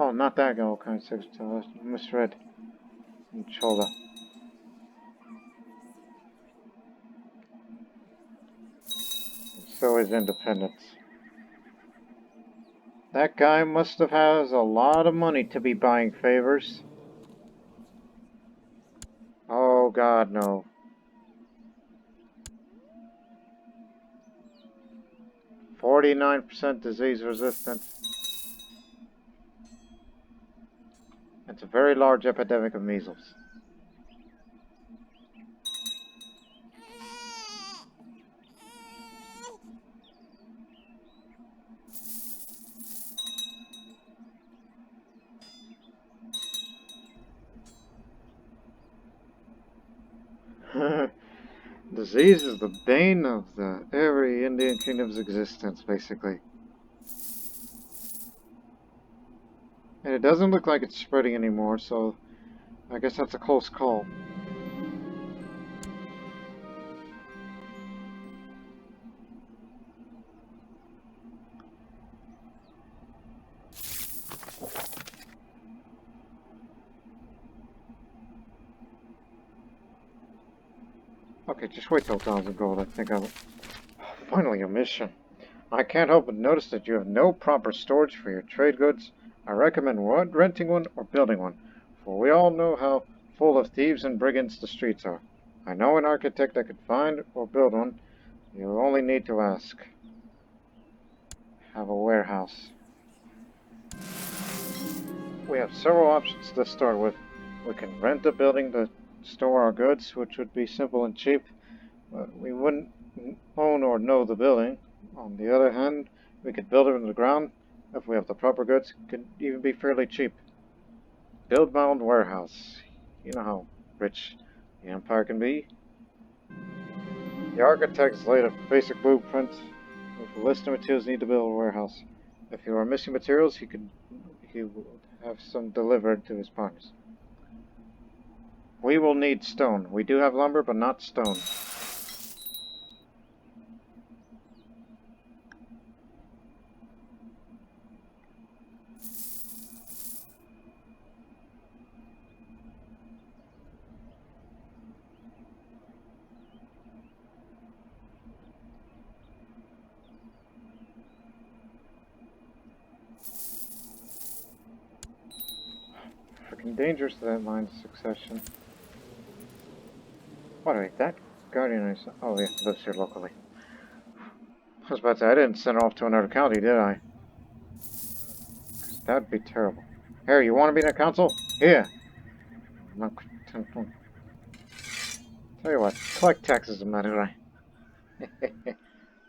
Oh, not that guy. What kind of secretary? Misread. Chola. So is independence. That guy must have has a lot of money to be buying favors. Oh God, no. 49% disease resistant. It's a very large epidemic of measles. Disease is the bane of every Indian kingdom's existence, basically. And it doesn't look like it's spreading anymore, so I guess that's a close call. Okay, just wait till 1,000 gold. I think I'll... Finally, a mission. I can't help but notice that you have no proper storage for your trade goods. I recommend renting one or building one, for we all know how full of thieves and brigands the streets are. I know an architect that could find or build one. You only need to ask. Have a warehouse. We have several options to start with. We can rent a building to store our goods, which would be simple and cheap. But we wouldn't own or know the building. On the other hand, we could build it in the ground. If we have the proper goods, it could even be fairly cheap. Build my own warehouse. You know how rich the empire can be. The architects laid a basic blueprint with a list of materials needed to build a warehouse. If you are missing materials, he would have some delivered to his partners. We will need stone. We do have lumber, but not stone. Freaking dangerous to that line of succession. Wait, that guardian is... Oh yeah, lives here locally. I was about to say, I didn't send her off to another county, did I? 'Cause that'd be terrible. Here, you want to be in the council? Here! Tell you what, collect taxes in Madurai.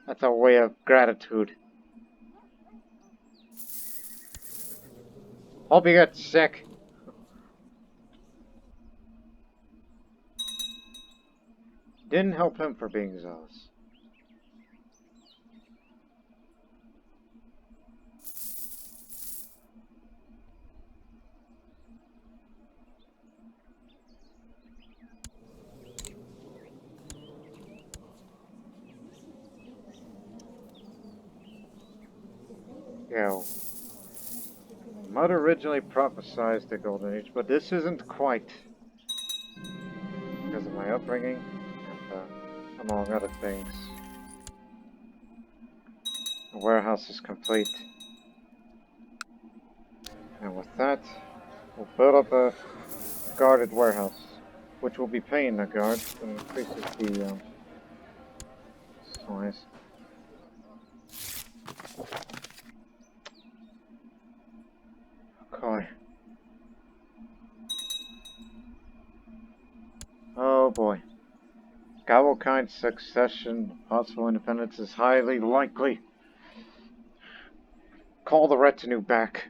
That's a way of gratitude. Hope you get sick. Didn't help him for being zealous. Yeah, Mud originally prophesized the Golden Age, but this isn't quite because of my upbringing and among other things. The warehouse is complete. And with that, we'll build up a guarded warehouse, which will be paying the guard and increases the size. Okay. Oh boy. Cavalcante succession, possible independence is highly likely. Call the retinue back.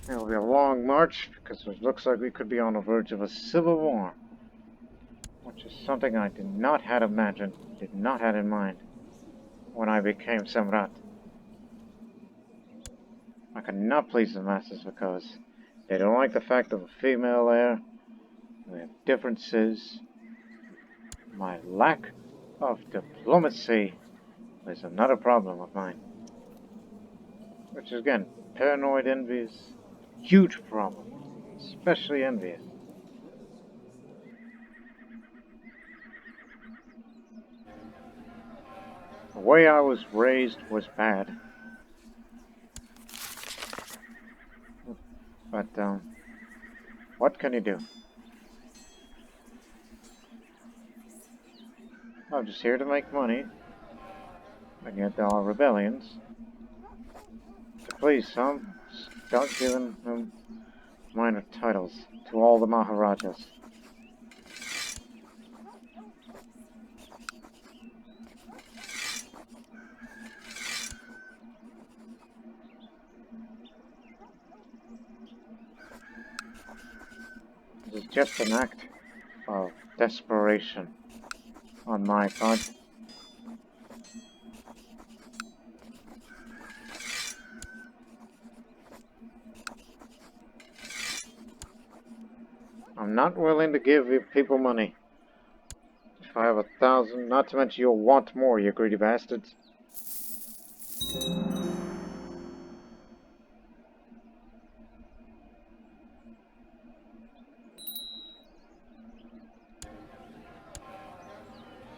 It'll be a long march because it looks like we could be on the verge of a civil war. Which is something I did not have imagined, did not have in mind when I became Samrat. I could not please the masses because they don't like the fact of a female heir. We have differences. My lack of diplomacy is another problem of mine. Which is again, paranoid envy is a huge problem. Especially envious. The way I was raised was bad. But, what can you do? I'm just here to make money against our rebellions. To please some, start giving them minor titles to all the Maharajas. This is just an act of desperation on my part. I'm not willing to give you people money. If I have 1,000, not to mention you'll want more, you greedy bastards.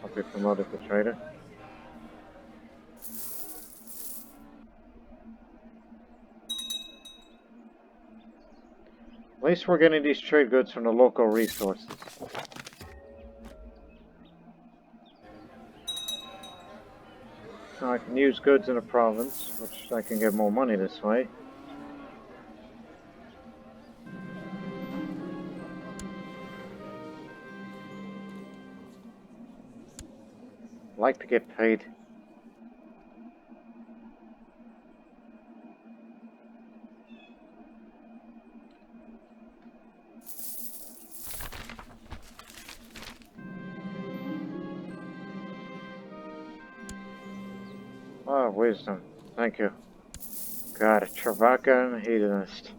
I'll be promoted to trader. At least we're getting these trade goods from the local resources. Now I can use goods in a province, which I can get more money this way. Like to get paid. Ah, wisdom. Thank you. God, a Travaka and a hedonist.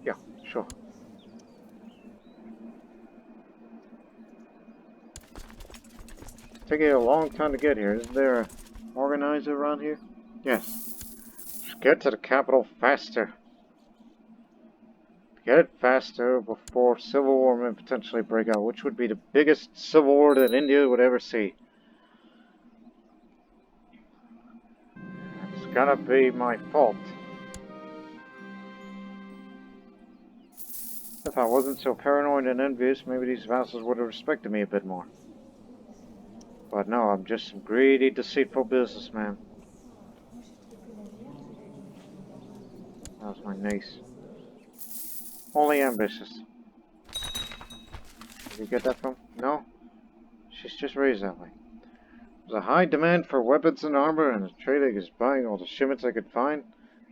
Yeah, sure. It's taking a long time to get here. Isn't there an organizer around here? Yes. Just get to the capital faster. Get it faster before civil war may potentially break out, which would be the biggest civil war that India would ever see. It's gonna be my fault. If I wasn't so paranoid and envious, maybe these vassals would have respected me a bit more. But no, I'm just some greedy, deceitful businessman. That was my niece. Only ambitious. Did you get that from? No? She's just raised that way. There's a high demand for weapons and armor, and the trader is buying all the shipments I could find.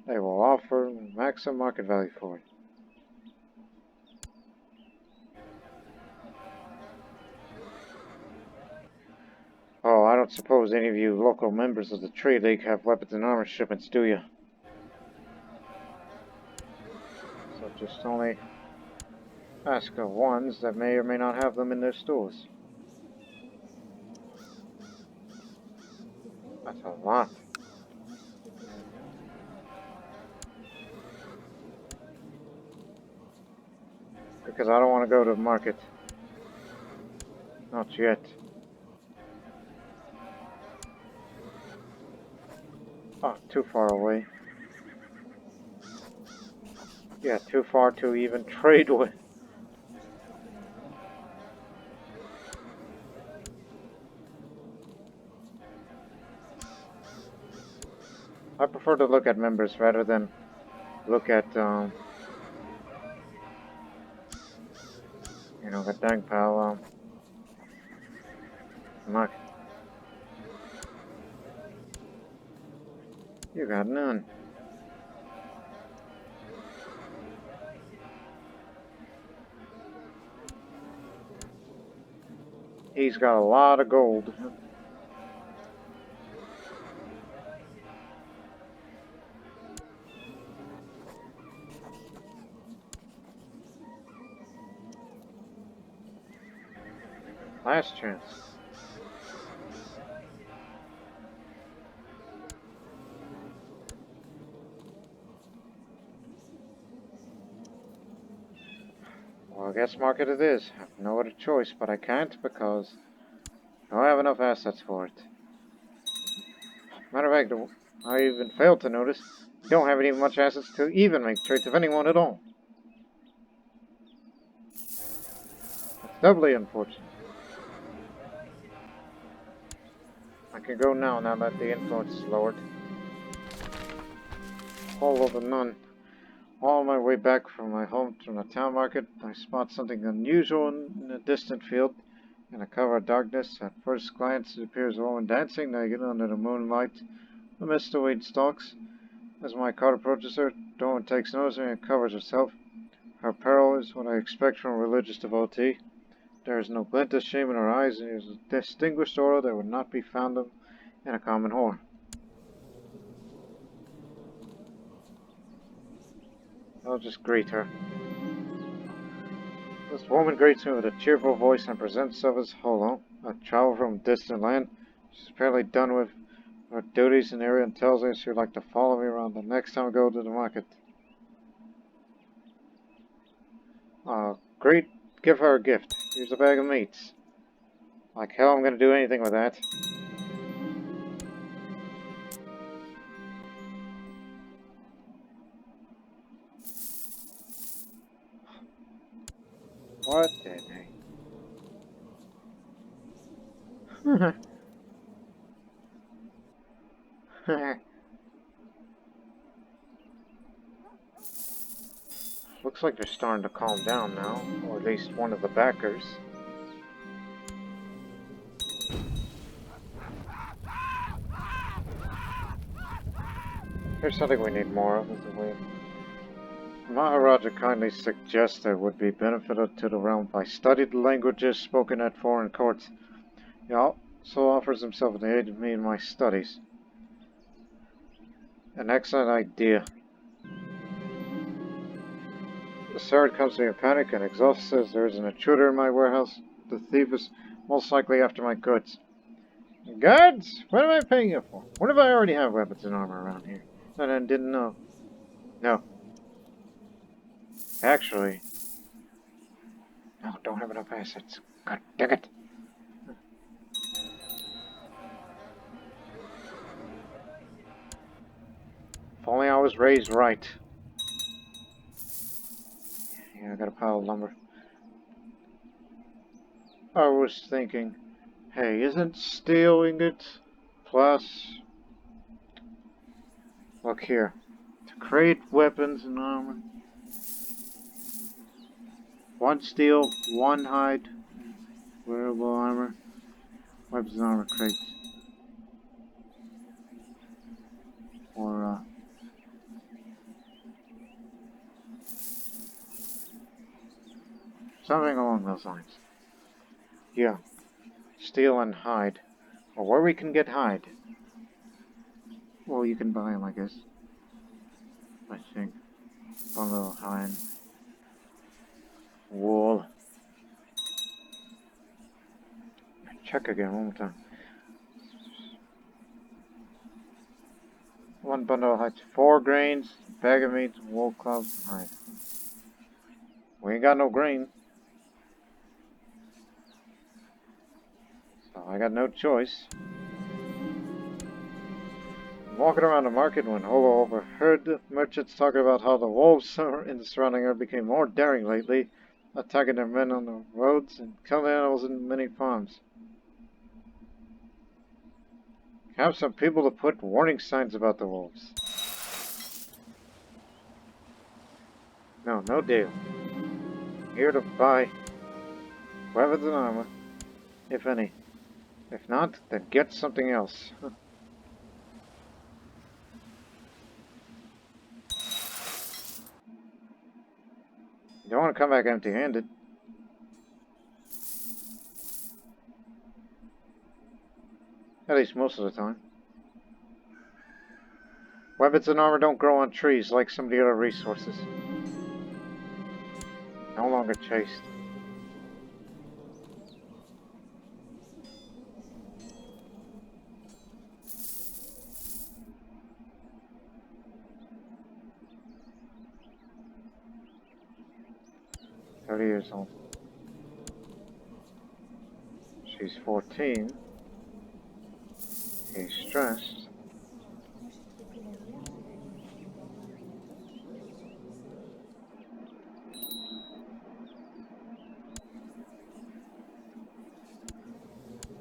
They will offer maximum market value for it. don't suppose any of you local members of the Trade League have weapons and armor shipments, do you? So just only ask of ones that may or may not have them in their stores. That's a lot. Because I don't want to go to the market. Not yet. Oh, too far away. Yeah, too far to even trade with. I prefer to look at members rather than look at, the dang pal, Mark. You got none. He's got a lot of gold. Last chance. Well, I guess market it is. I have no other choice, but I can't because I don't have enough assets for it. Matter of fact, I even failed to notice you don't have any much assets to even make trades of anyone at all. That's doubly unfortunate. I can go now that the influence is lowered. All over none. On my way back from my home from the town market, I spot something unusual in a distant field. In a cover of darkness, at first glance it appears a woman dancing naked under the moonlight amidst the weed stalks. As my cart approaches her, the woman takes notice of me and covers herself. Her apparel is what I expect from a religious devotee. There is no glint of shame in her eyes, and is a distinguished aura that would not be found in a common whore. I'll just greet her. This woman greets me with a cheerful voice and presents herself as Chola, a traveler from a distant land. She's apparently done with her duties in the area and tells me she'd like to follow me around the next time I go to the market. Great. Give her a gift. Here's a bag of meats. Like hell I'm gonna do anything with that. What did they? Looks like they're starting to calm down now, or at least one of the backers. Here's something we need more of, isn't it? Maharaja kindly suggested would be beneficial to the realm if I studied the languages spoken at foreign courts. He also offers himself to aid me in my studies. An excellent idea. The servant comes to me in panic and exhausted says there is an intruder in my warehouse. The thief is most likely after my goods. Guards? What am I paying you for? What if I already have weapons and armor around here? And I didn't know. No. Actually. No, don't have enough assets. God dang it. If only I was raised right. Yeah, I got a pile of lumber. I was thinking, hey, isn't stealing it plus... Look here. To create weapons and armor. One steel, one hide, wearable armor, weapons and armor crates. Or, something along those lines. Yeah. Steel and hide. Or where we can get hide. Well, you can buy them, I guess. I think. Bundle hide. Wool. Check again one more time. One bundle hides 4 grains, bag of meat, wool cloths, and hide. We ain't got no grain. So I got no choice. Walking around the market when Holo overheard the merchants talking about how the wolves in the surrounding area became more daring lately, attacking their men on the roads and killing animals in many farms. Have some people to put warning signs about the wolves. No, no deal. Here to buy weapons and armor, if any. If not, then get something else. You don't want to come back empty-handed. At least most of the time. Weapons and armor don't grow on trees like some of the other resources. No longer chased. Years old. She's 14. He's stressed.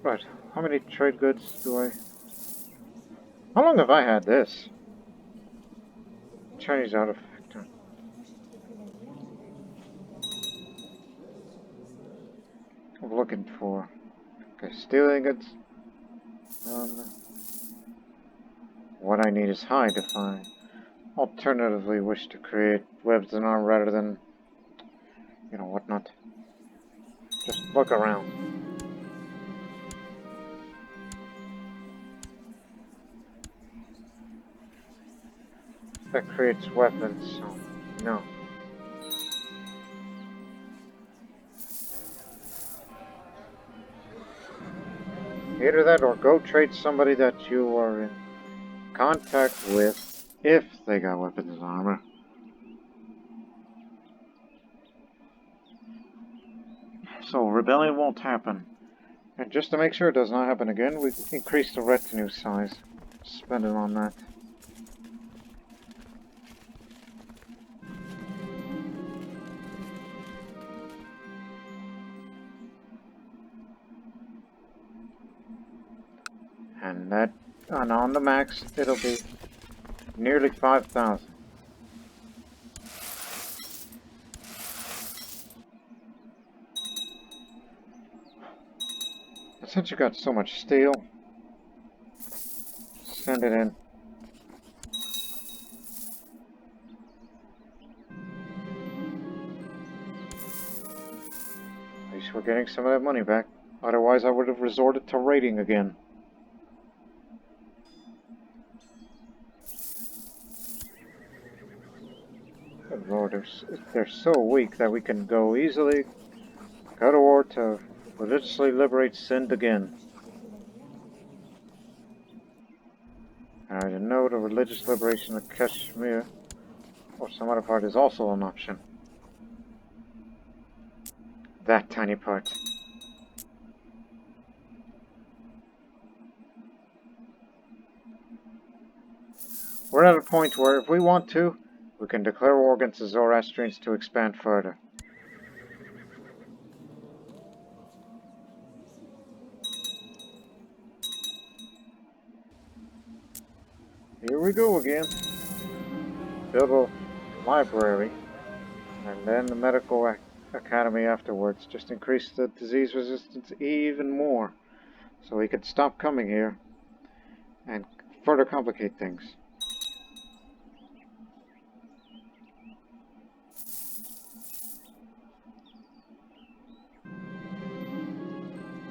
Right, how many trade goods do I... How long have I had this? Chinese artifact. I'm looking for... Okay, steel ingots. What I need is hide if I alternatively wish to create webs and arm rather than, you know, whatnot. Just look around. That creates weapons, so no. Either that or go trade somebody that you are in contact with if they got weapons and armor. So rebellion won't happen. And just to make sure it does not happen again, we increase the retinue size. Spend it on that. And on the max, it'll be nearly 5,000. Since you got so much steel, send it in. At least we're getting some of that money back. Otherwise, I would have resorted to raiding again. Good Lord, they're so weak that we can go easily go to war to religiously liberate Sind again. And I know the religious liberation of Kashmir or some other part is also an option. That tiny part. We're at a point where if we want to, we can declare war against the Zoroastrians to expand further. Here we go again. Build a library, and then the medical academy afterwards. Just increase the disease resistance even more, so we could stop coming here and further complicate things.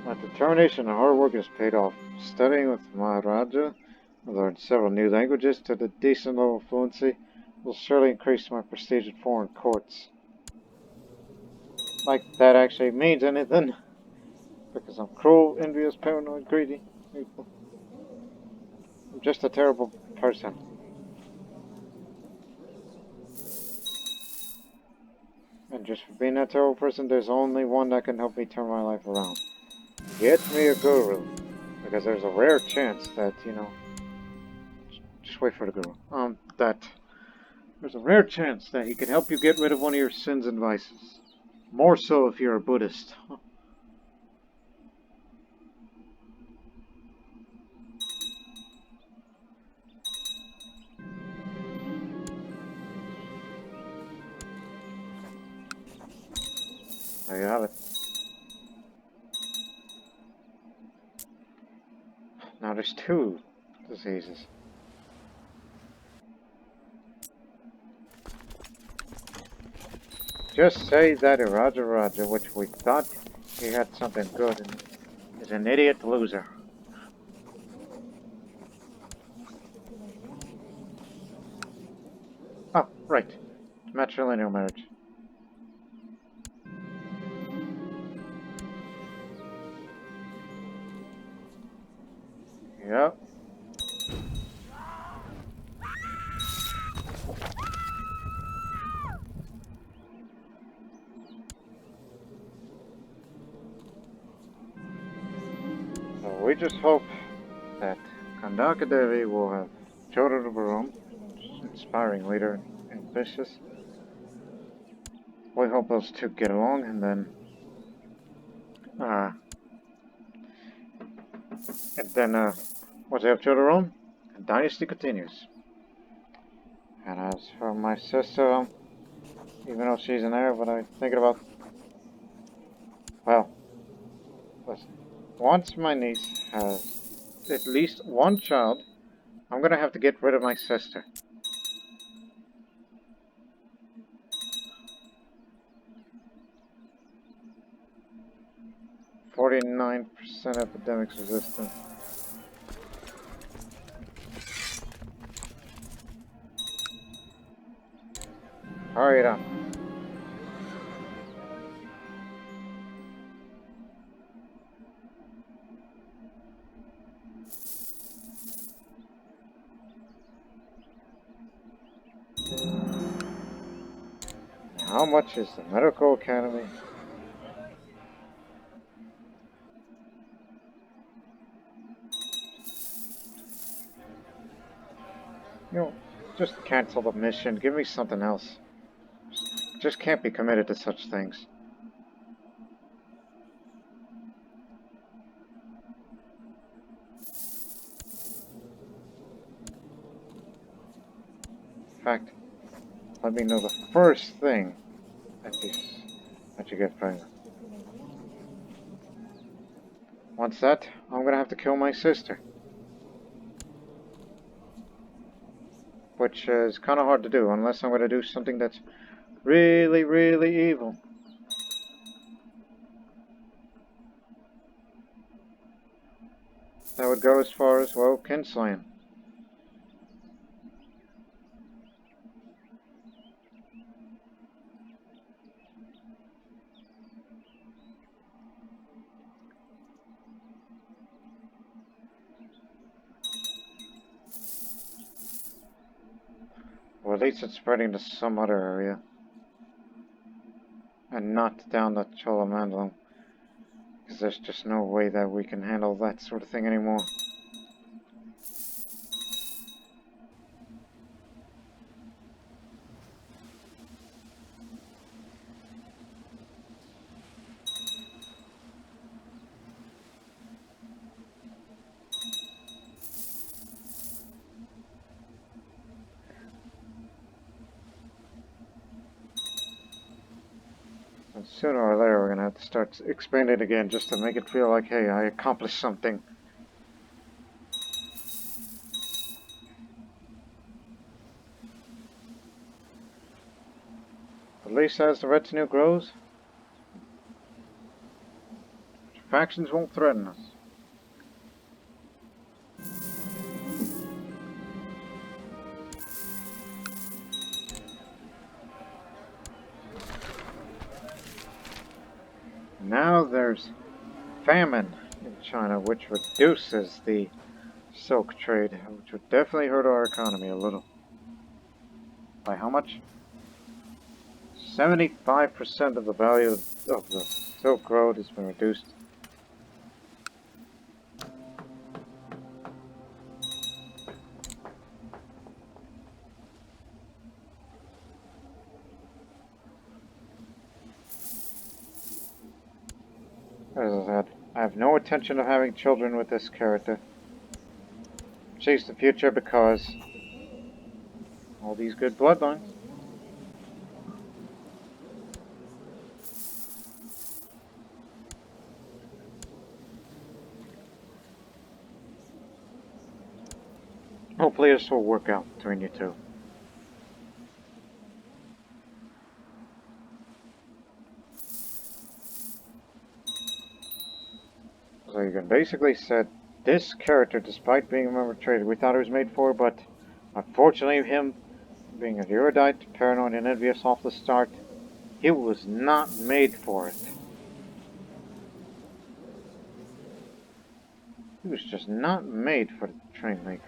My determination and hard work has paid off. Studying with Maharaja, I learned several new languages to the decent level of fluency will surely increase my prestige at foreign courts. Like that actually means anything. Because I'm cruel, envious, paranoid, greedy. I'm just a terrible person. And just for being that terrible person, there's only one that can help me turn my life around. Get me a guru. Because there's a rare chance that, just wait for the guru. That there's a rare chance that he can help you get rid of one of your sins and vices. More so if you're a Buddhist. There you have it. Now there's 2 diseases. Just say that Rajaraja, which we thought he had something good in, is an idiot loser. Oh, right. Matrilineal marriage. Yep. So we just hope that Kandaka Devi will have Chola of her own, inspiring leader and ambitious. We hope those 2 get along, and then once they have children, the dynasty continues. And as for my sister, even though she's an heir, what I'm thinking about, well, listen, once my niece has at least 1 child, I'm gonna have to get rid of my sister. %49 epidemics resistant. Hurry it up. How much is the medical academy? Just cancel the mission. Give me something else. Just can't be committed to such things. In fact, let me know the first thing that you get pregnant. Once that, I'm gonna have to kill my sister. Which is kind of hard to do, unless I'm gonna do something that's really, really evil. That would go as far as, well, kinslaying. Well, at least it's spreading to some other area. And not down the Chola mandalum. Because there's just no way that we can handle that sort of thing anymore. And sooner or later we're going to have to start expanding again just to make it feel like, hey, I accomplished something. At least as the retinue grows, factions won't threaten us. Now there's famine in China, which reduces the silk trade, which would definitely hurt our economy a little. By how much? 75% of the value of the Silk Road has been reduced. As I said, I have no intention of having children with this character. She's the future because all these good bloodlines. Hopefully this will work out between you two. So you can basically set this character, despite being a member of trade, we thought it was made for, but unfortunately him being an erudite, paranoid, and envious off the start, he was not made for it. He was just not made for the train maker.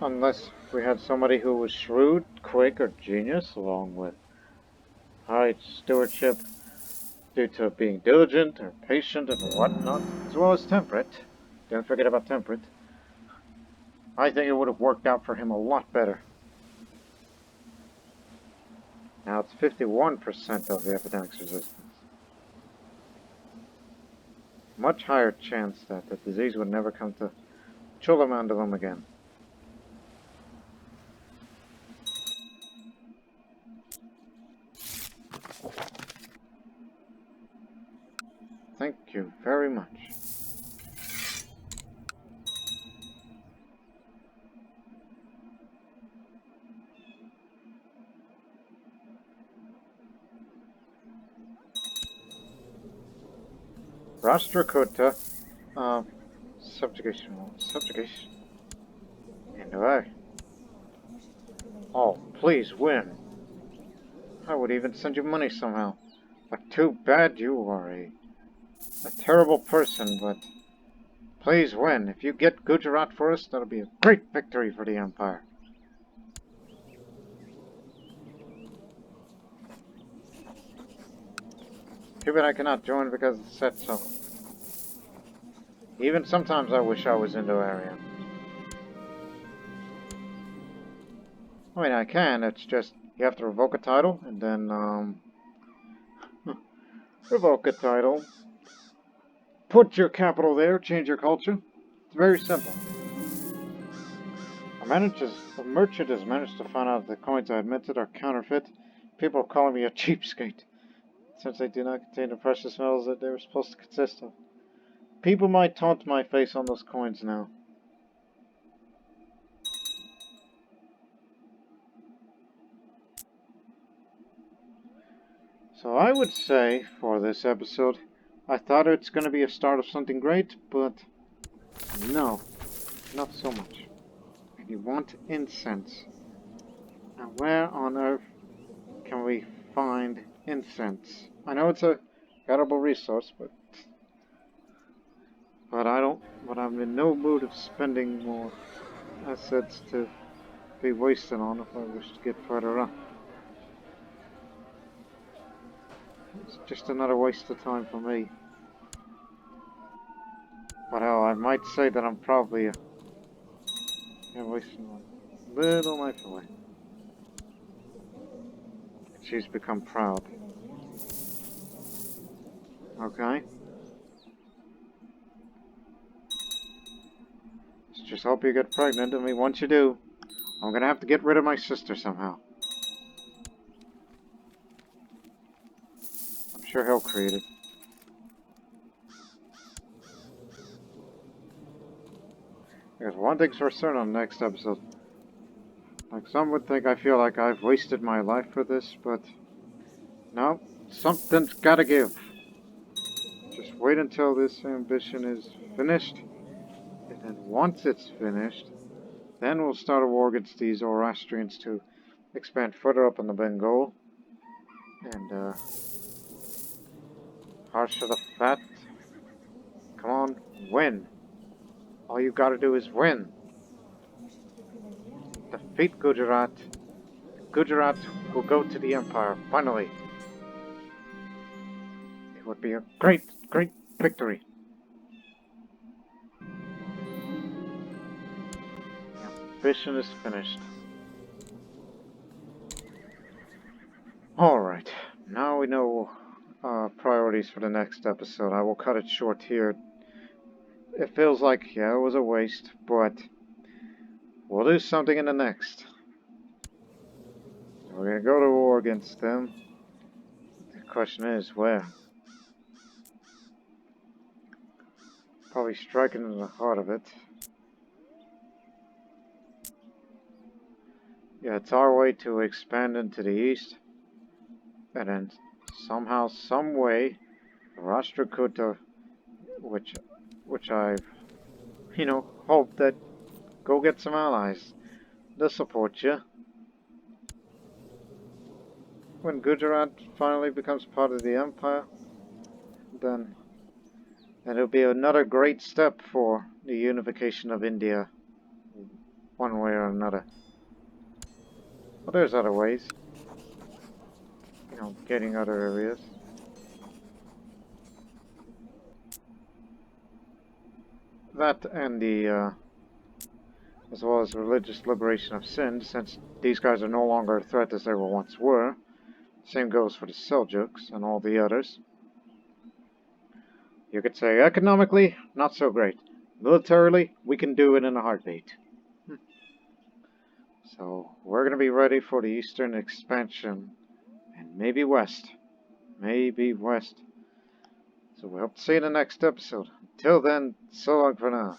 Unless we had somebody who was shrewd, quick, or genius, along with high stewardship due to being diligent or patient and whatnot, as well as temperate. Don't forget about temperate. I think it would have worked out for him a lot better. Now it's 51% of the epidemics resistance. Much higher chance that the disease would never come to Chola again. Thank you very much. Rashtrakuta, subjugation. And I. Oh, please win. I would even send you money somehow. But too bad you are a terrible person, but please win. If you get Gujarat for us, that'll be a great victory for the Empire. Too bad I cannot join because it's set so. Even sometimes I wish I was Indo-Aryan. I mean, I can, it's just, you have to revoke a title, and then, revoke a title. Put your capital there, change your culture. It's very simple. A merchant has managed to find out the coins I minted are counterfeit. People are calling me a cheapskate, since they do not contain the precious metals that they were supposed to consist of. People might taunt my face on those coins now. So I would say, for this episode, I thought it's going to be a start of something great, but no, not so much. You want incense. Now where on earth can we find incense? I know it's a valuable resource, but I'm in no mood of spending more assets to be wasted on if I wish to get further up. It's just another waste of time for me. But hell, I might say that I'm probably wasting a little life away. She's become proud. Okay? Let's just hope you get pregnant. I mean, once you do, I'm gonna have to get rid of my sister somehow. I'm sure he'll create it. Because one thing's for certain on the next episode. Like, some would think I feel like I've wasted my life for this, but no, something's gotta give. Just wait until this ambition is finished. And then once it's finished, then we'll start a war against these Zoroastrians to expand further up in the Bengal. And, Harsha the Fat, come on, win. All you gotta do is win. Defeat Gujarat. Gujarat will go to the Empire, finally. It would be a great, great victory. The ambition is finished. Alright, now we know priorities for the next episode. I will cut it short here. It feels like, yeah, it was a waste, but we'll do something in the next. We're gonna go to war against them. The question is, where? Probably striking in the heart of it. Yeah, it's our way to expand into the east. And then somehow, some way, Rashtrakuta, which I've, hoped that go get some allies. They'll support you. When Gujarat finally becomes part of the empire, then it'll be another great step for the unification of India, one way or another. But there's other ways. Getting other areas. That and the, as well as religious liberation of Sind, since these guys are no longer a threat as they once were. Same goes for the Seljuks and all the others. You could say economically, not so great. Militarily, we can do it in a heartbeat. So, we're going to be ready for the eastern expansion. And maybe west. Maybe west. So we hope to see you in the next episode. Until then, so long for now.